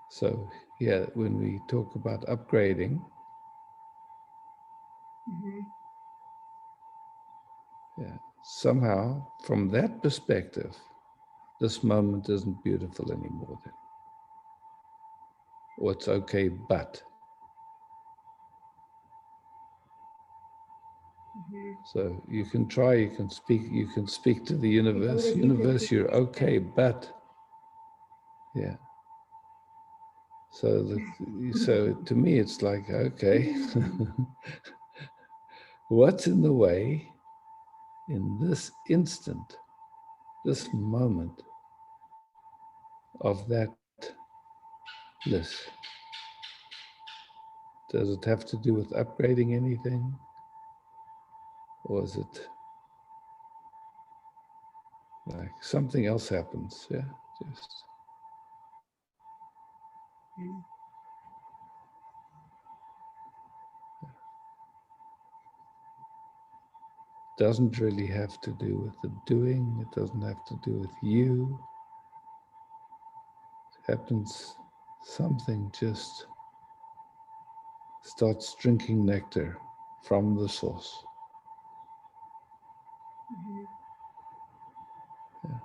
A: So yeah, when we talk about upgrading, yeah, somehow from that perspective, this moment isn't beautiful anymore then. Or it's okay, but. So you can try, you can speak to the universe. Universe, you're okay, but. Yeah. So to me, it's like, okay, what's in the way in this instant, this moment of that bliss? Does it have to do with upgrading anything? Or is it like something else happens? Yeah, just. Doesn't really have to do with the doing. It doesn't have to do with you. It happens, something just starts drinking nectar from the source. Yeah.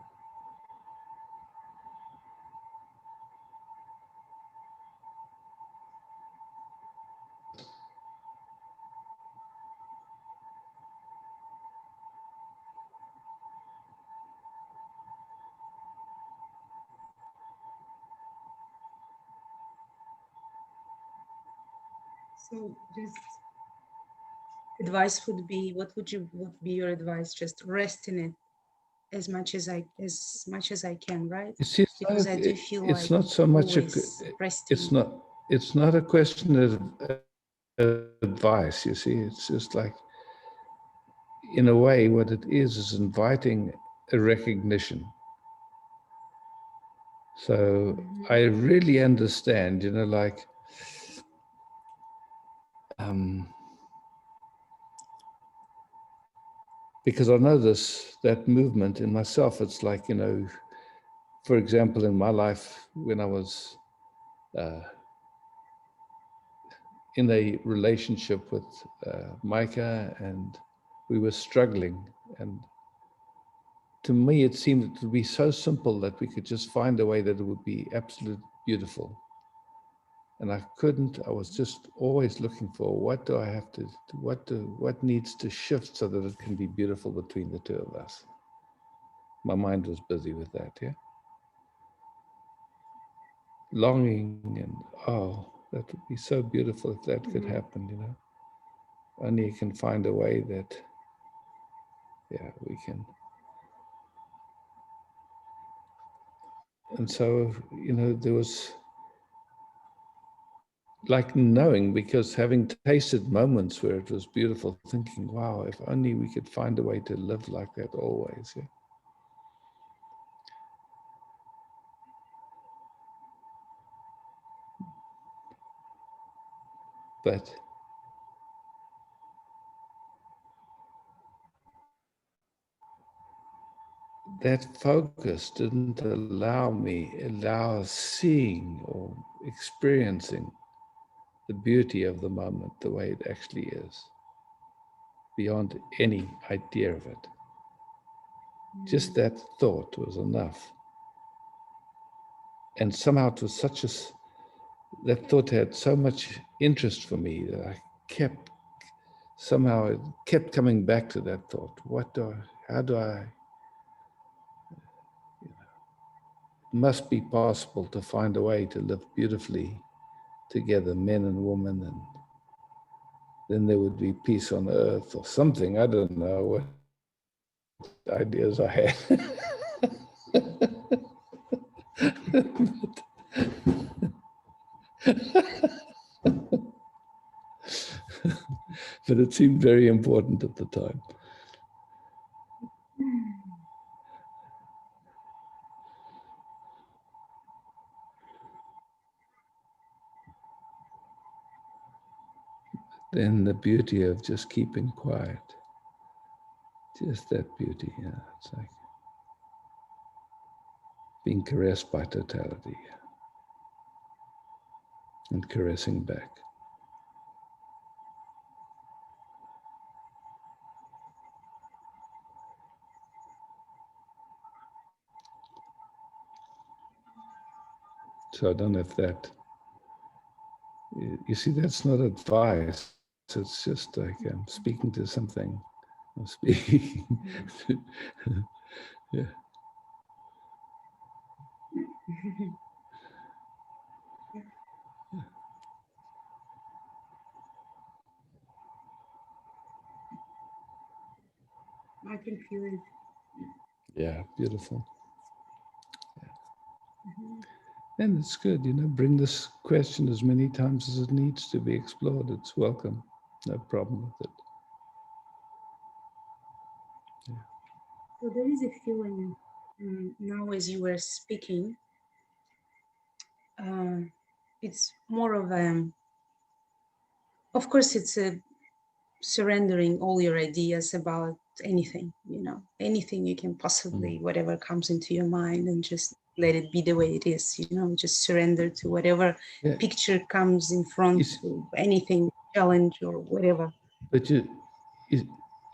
G: So just advice would be, what would be your advice? Just rest in it as much as I can, right?
A: You see,
G: Because I do feel
A: it's
G: like
A: not so much
G: always resting.
A: it's not a question of advice. You see, it's just like, in a way, what it is inviting a recognition. So I really understand, like, because I know that movement in myself. It's like, for example, in my life, when I was in a relationship with Micah, and we were struggling, and to me, it seemed to be so simple that we could just find a way that it would be absolutely beautiful. And I couldn't. I was just always looking for, what do I have to, what needs to shift so that it can be beautiful between the two of us. My mind was busy with that, yeah. Longing, and that would be so beautiful if that could happen, Only you can find a way that, yeah, we can. And so, there was like knowing, because having tasted moments where it was beautiful, thinking, wow, if only we could find a way to live like that always. Yeah. But that focus didn't allow seeing or experiencing the beauty of the moment the way it actually is, beyond any idea of it. Just that thought was enough. And somehow it was that thought had so much interest for me that I kept coming back to that thought. How do I, it must be possible to find a way to live beautifully together, men and women, and then there would be peace on earth or something. I don't know what ideas I had. But it seemed very important at the time. Then the beauty of just keeping quiet. Just that beauty, yeah. It's like being caressed by totality and caressing back. So I don't know if that, you see, that's not advice. It's just like I'm speaking to something. I'm speaking. Yeah.
G: I can feel it.
A: Yeah, beautiful. And it's good, bring this question as many times as it needs to be explored. It's welcome. No problem with it. Yeah.
G: So there is a feeling now as you were speaking, it's more of of course, it's a surrendering all your ideas about anything, anything you can possibly, whatever comes into your mind, and just let it be the way it is, just surrender to whatever picture comes in front of anything, challenge or whatever.
A: But you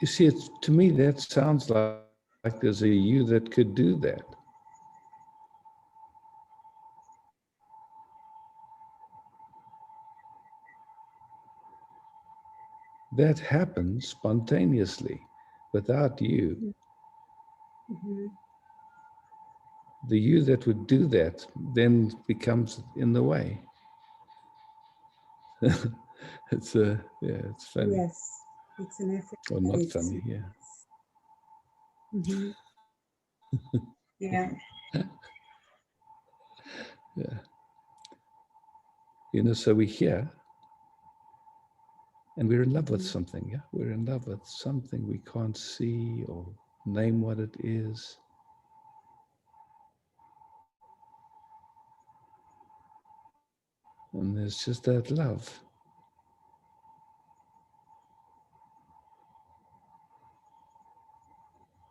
A: see, to me, that sounds like there's a you that could do that. That happens spontaneously without you.
G: Mm-hmm.
A: The you that would do that then becomes in the way. It's funny.
G: Yes, it's an effort.
A: Or not funny, yeah.
G: Mm-hmm. Yeah.
A: Yeah. So we're here and we're in love with something, yeah? We're in love with something we can't see or name what it is. And there's just that love.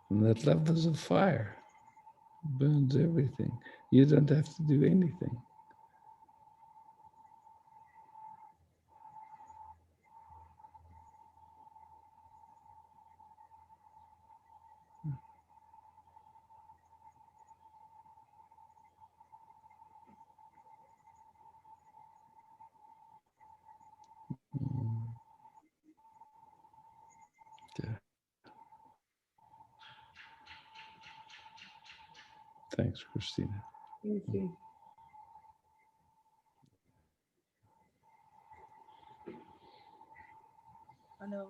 A: And that love is a fire. It burns everything. You don't have to do anything. Yeah. Thanks, Christina.
G: Thank you.
H: Hello.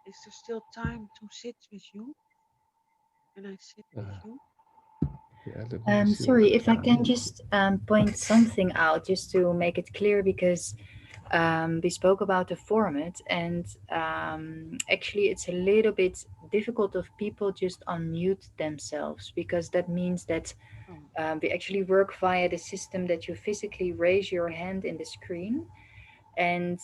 H: Is there still time to sit with you? Can I sit with you?
A: Yeah,
B: sorry, if I can just point something out just to make it clear, because we spoke about the format, and actually it's a little bit difficult if people just unmute themselves, because that means that we actually work via the system that you physically raise your hand in the screen, and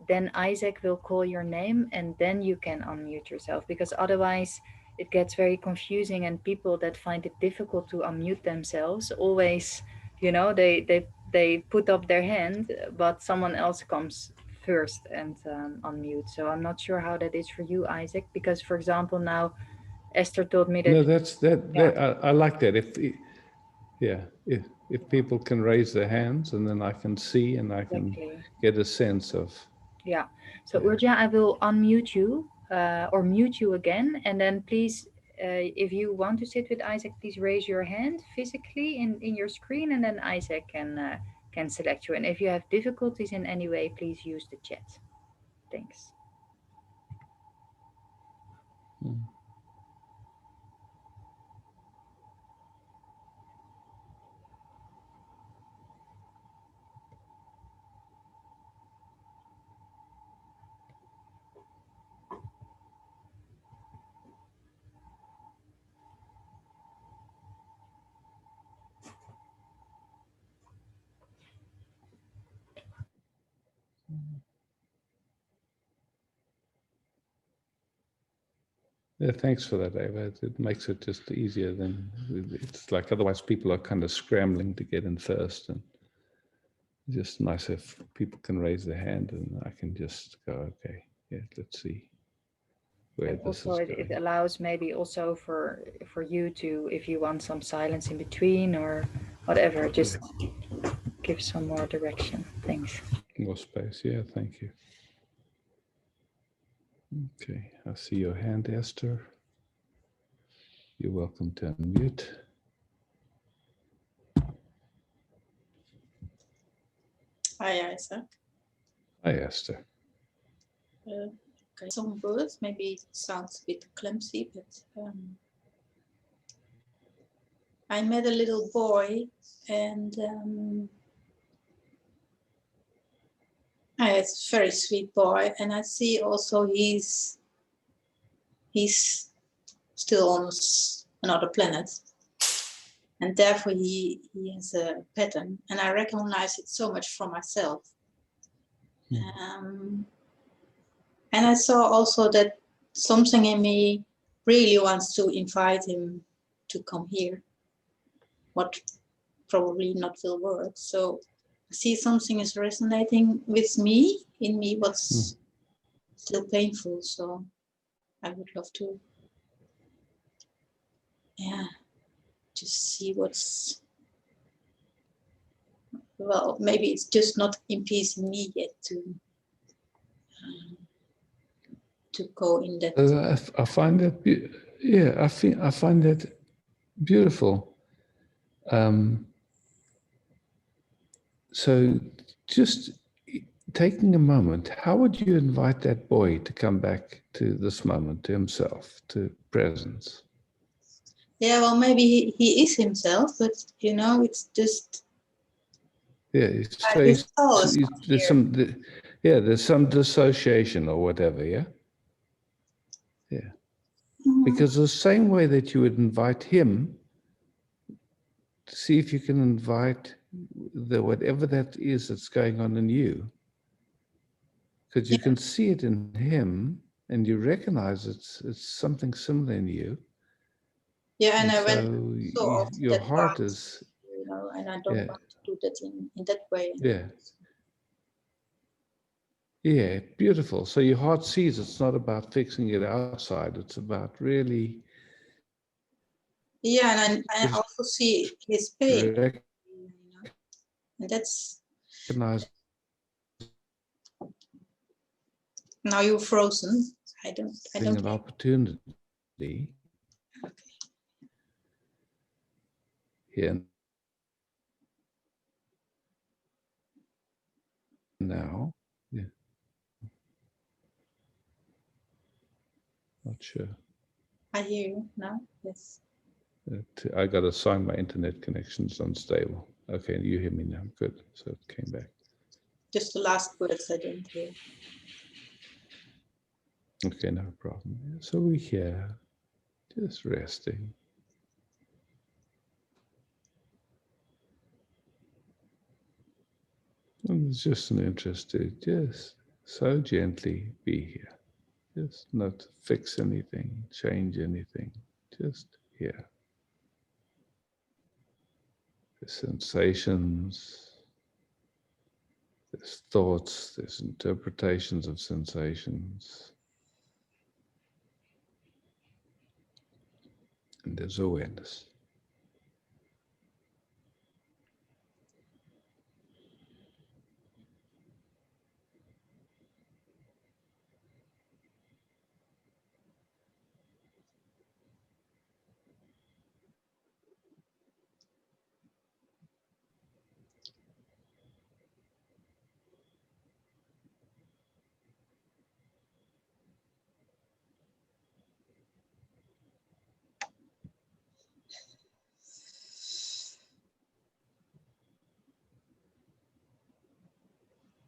B: then Isaac will call your name and then you can unmute yourself, because otherwise it gets very confusing, and people that find it difficult to unmute themselves always, you know, they put up their hand, but someone else comes first and unmute. So I'm not sure how that is for you, Isaac, because for example, now Esther told me that.
A: No, I like that. If people can raise their hands, and then I can see and I can get a sense of.
B: Yeah. So Urja, I will unmute you or mute you again, and then please, if you want to sit with Isaac, please raise your hand physically in your screen, and then Isaac can select you. And if you have difficulties in any way, please use the chat. Thanks.
A: Yeah, thanks for that, Ava. It makes it just easier than it's like otherwise people are kind of scrambling to get in first, and just nice if people can raise their hand and I can just go, okay, yeah, let's see where this
B: also
A: is going.
B: it allows maybe also for you to, if you want some silence in between or whatever, just give some more direction. Thanks.
A: More space, yeah, thank you. Okay, I see your hand, Esther. You're welcome to unmute.
I: Hi, Isaac.
A: Hi, Esther.
I: Okay, some words, maybe it sounds a bit clumsy, but I met a little boy, and it's a very sweet boy, and I see also he's still on another planet, and therefore he has a pattern, and I recognize it so much from myself. And I saw also that something in me really wants to invite him to come here, what probably not will work. So I see something is resonating with me, in me, what's still painful. So I would love to, just see what's, well, maybe it's just not in peace in me yet to go in that.
A: I find that, I find that beautiful. So just taking a moment, how would you invite that boy to come back to this moment, to himself, to presence?
I: Yeah, well, maybe he is himself, but you know, it's just.
A: Yeah, so there's some dissociation or whatever, yeah? Yeah. Because the same way that you would invite him, to see if you can invite whatever that is that's going on in you, because you can see it in him and you recognize it's something similar in you.
I: Yeah, and I
A: so
I: went so often
A: your
I: that
A: heart
I: part,
A: is,
I: you know, and I don't want to do that in that way.
A: Yeah. Yeah, beautiful. So your heart sees it's not about fixing it outside. It's about really.
I: Yeah, and I also see his pain. And that's. Now you're frozen. I don't.
A: An opportunity.
I: Okay.
A: Here now. Yeah. Not sure.
I: I hear you now. Yes.
A: I got a sign my internet connection's unstable. Okay, you hear me now. Good. So it came back.
I: Just the last words I didn't hear.
A: Okay, no problem. So we're here, just resting. And it's just an interest to just so gently be here. Just not to fix anything, change anything, just here. The sensations, there's thoughts, there's interpretations of sensations, and there's awareness.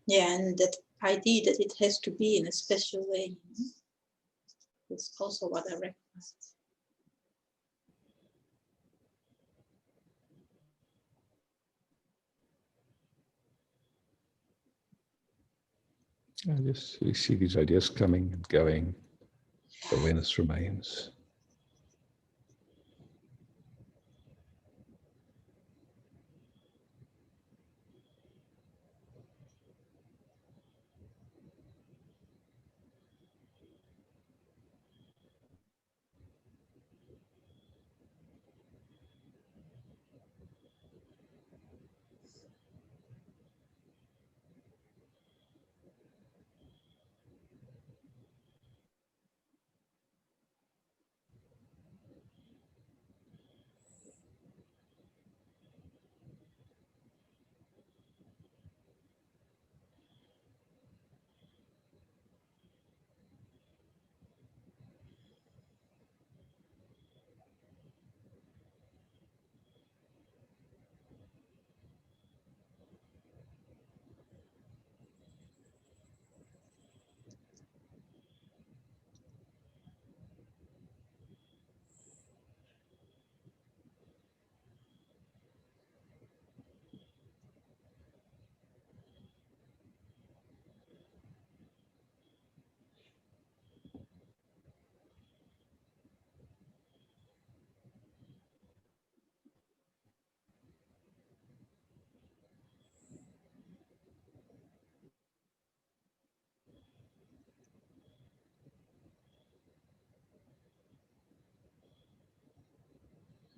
I: Yeah, and that idea that it has to be in a special way, that's also what I recognize.
A: We see these ideas coming and going. Awareness remains.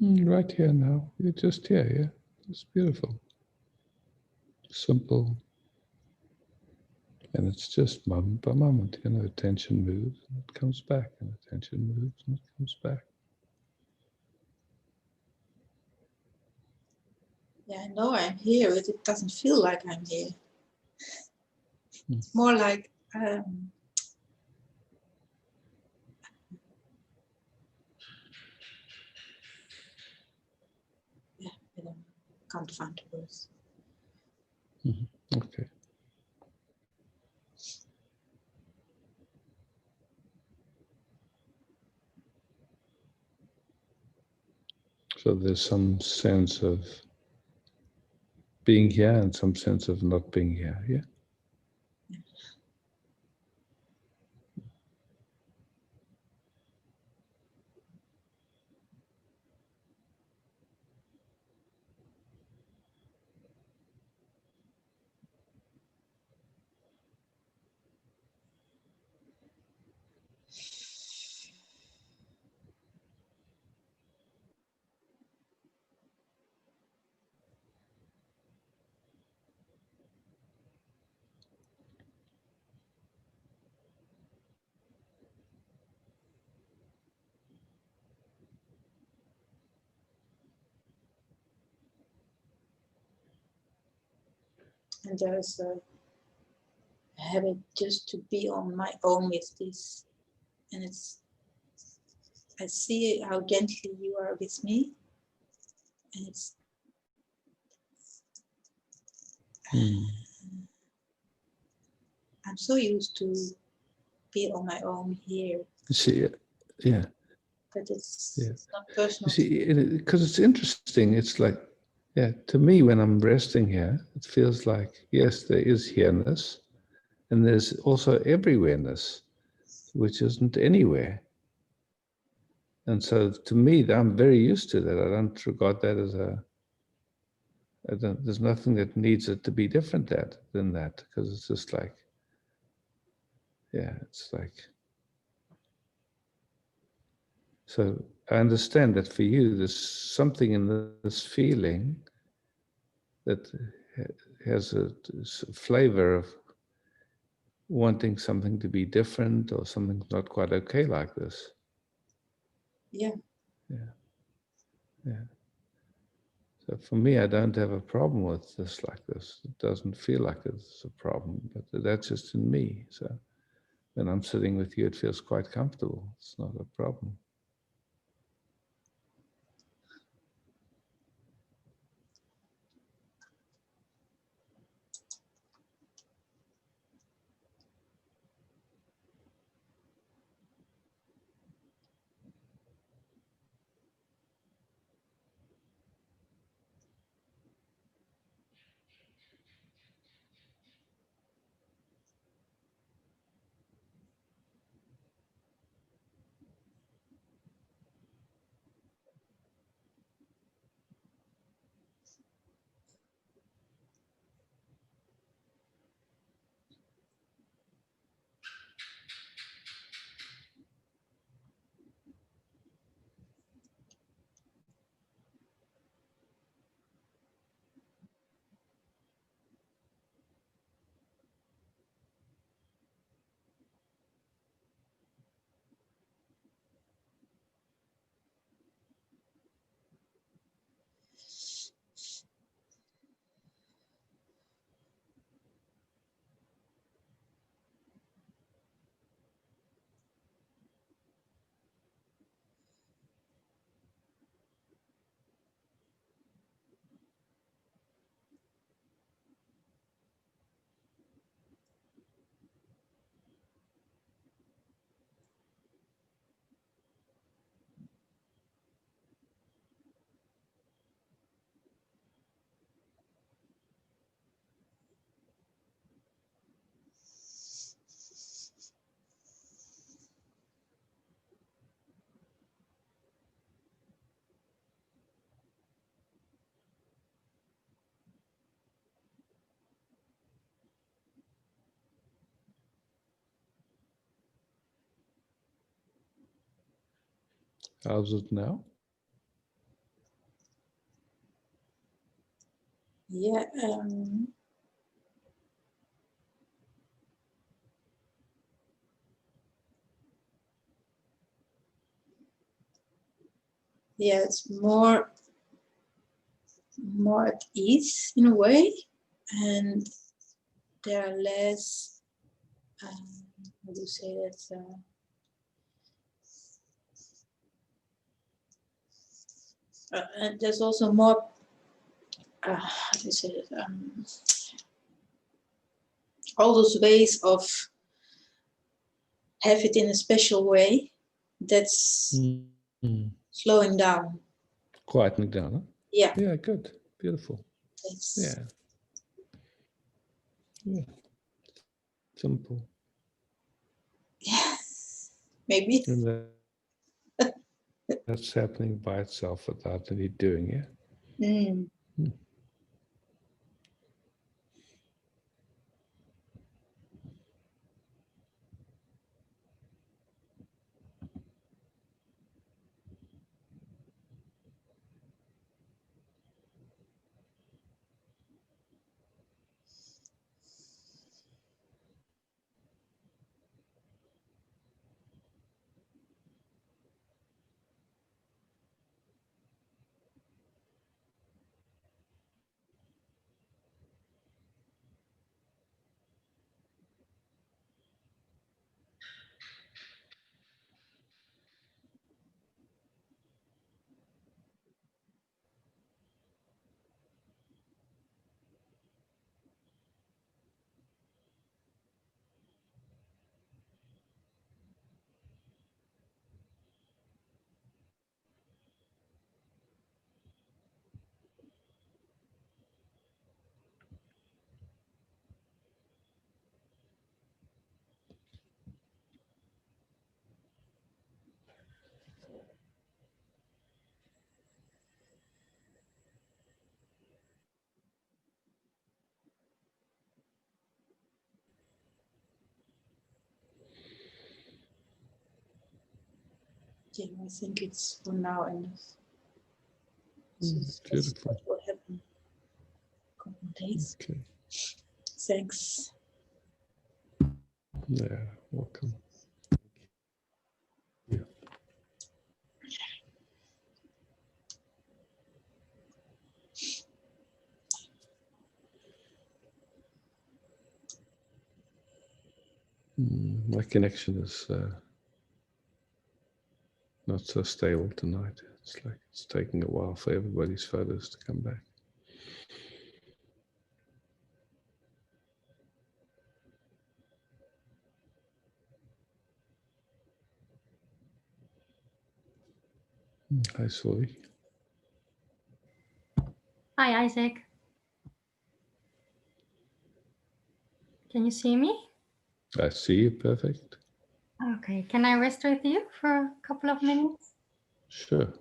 A: Right here now, you're just here, yeah? It's beautiful. Simple. And it's just moment by moment, attention moves and it comes back, and attention moves and it comes back.
I: Yeah, I know I'm here, but it doesn't feel like I'm here. It's more like yeah, I can't find the words.
A: Okay. So there's some sense of being here and some sense of not being here, yeah?
I: And there's a habit just to be on my own with this. And I see how gently you are with me. And it's I'm so used to be on my own here.
A: You see, yeah.
I: But it's not personal.
A: You see, because it's interesting, it's like, yeah, to me, when I'm resting here, it feels like, yes, there is here-ness, and there's also everywhere-ness. which isn't anywhere. And so to me, I'm very used to that. I don't regard that as there's nothing that needs it to be different than that, because it's just like, yeah, it's like, so I understand that for you, there's something in this feeling that has a flavor of wanting something to be different or something not quite okay like this.
I: Yeah.
A: Yeah. Yeah. So for me, I don't have a problem with this like this. It doesn't feel like it's a problem, but that's just in me. So when I'm sitting with you, it feels quite comfortable. It's not a problem. How's it now?
I: Yeah. Yeah, it's more at ease in a way, and there are less. How do you say that? And there's also more. How do you say that? All those ways of have it in a special way. That's slowing down.
A: Quietening down, huh?
I: Yeah.
A: Yeah, good. Beautiful.
I: That's,
A: Yeah. Yeah. Simple.
I: yes. Maybe.
A: And that's happening by itself without any doing it.
I: Mm. yeah, I think it's for now enough. That's
A: Beautiful.
I: what will happen. Couple days.
A: Okay.
I: Thanks.
A: Yeah, welcome. Yeah. My connection is not so stable tonight. It's like it's taking a while for everybody's photos to come back. Hi, Soli.
J: Hi, Isaac. Can you see me?
A: I see you, perfect.
J: Okay, can I rest with you for a couple of minutes?
A: Sure.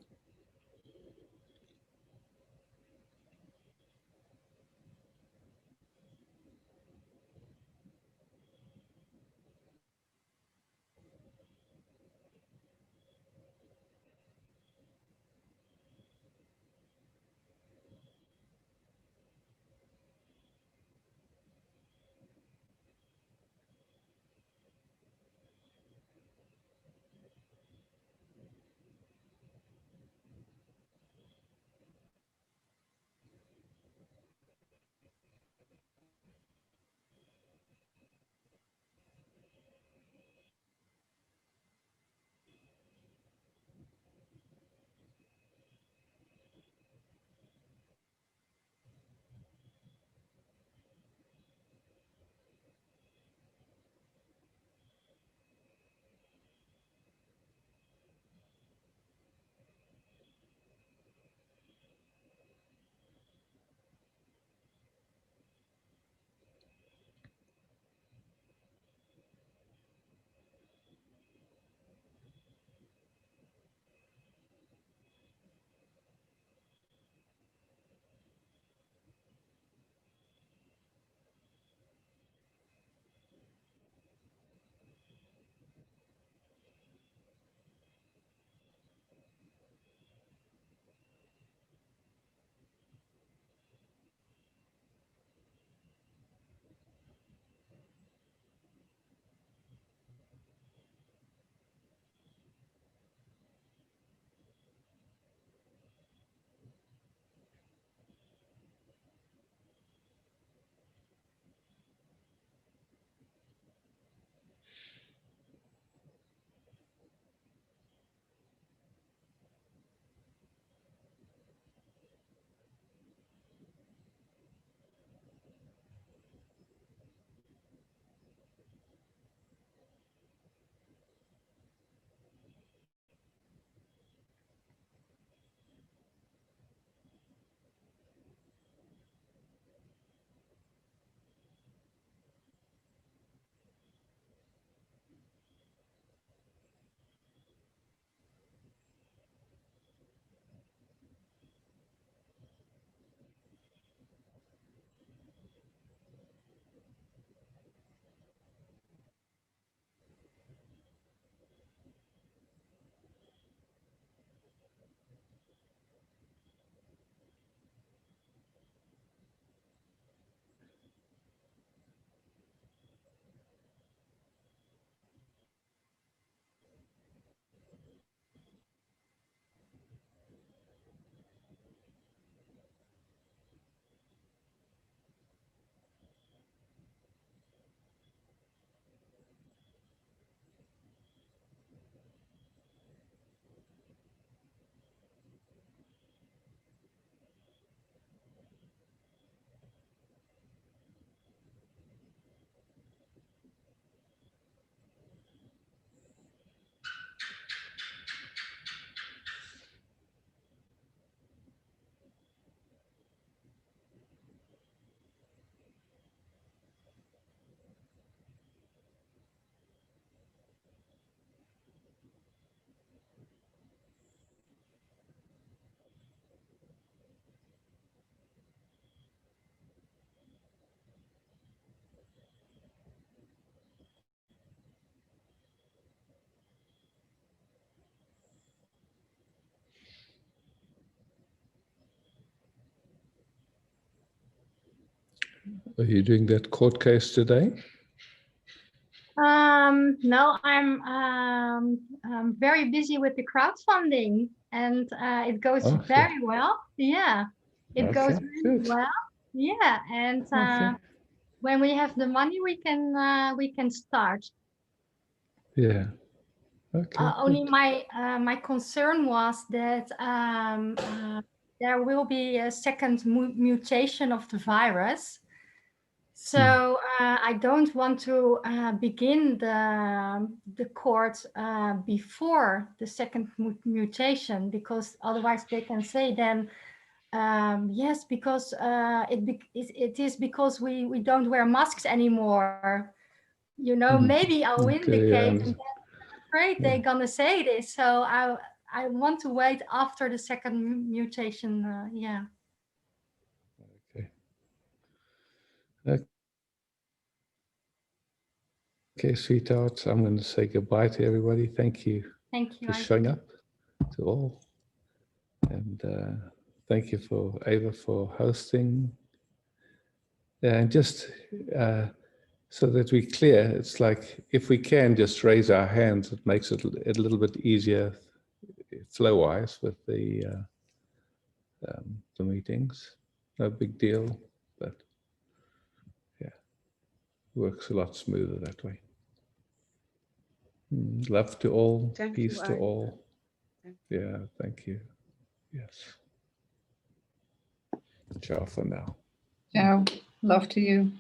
A: Are you doing that court case today?
J: No, I'm very busy with the crowdfunding, and it goes
A: Oh,
J: very well. Yeah, it goes
A: okay,
J: really
A: good.
J: well. Yeah, and
A: Okay.
J: when we have the money, we can start.
A: Yeah. Okay.
J: Only
A: good.
J: my concern was that there will be a second mutation of the virus. So I don't want to begin the court before the second mutation, because otherwise they can say then yes, because it is because we don't wear masks anymore. You know, maybe I'll win the
A: Okay,
J: case, and then I'm afraid they're gonna say this. So I want to wait after the second mutation. Yeah.
A: Okay. Okay, sweethearts, I'm going to say goodbye to everybody. Thank you
J: Thank you.
A: for showing up to all. And thank you for Ava for hosting. And just so that we're clear, it's like if we can just raise our hands, it makes it a little bit easier flow-wise with the meetings. No big deal, but yeah, works a lot smoother that way. Love to all,
H: Thank
A: peace
H: you,
A: to
H: Ivy.
A: all. Yeah, thank you. Yes. Ciao for now.
F: Ciao. Love to you.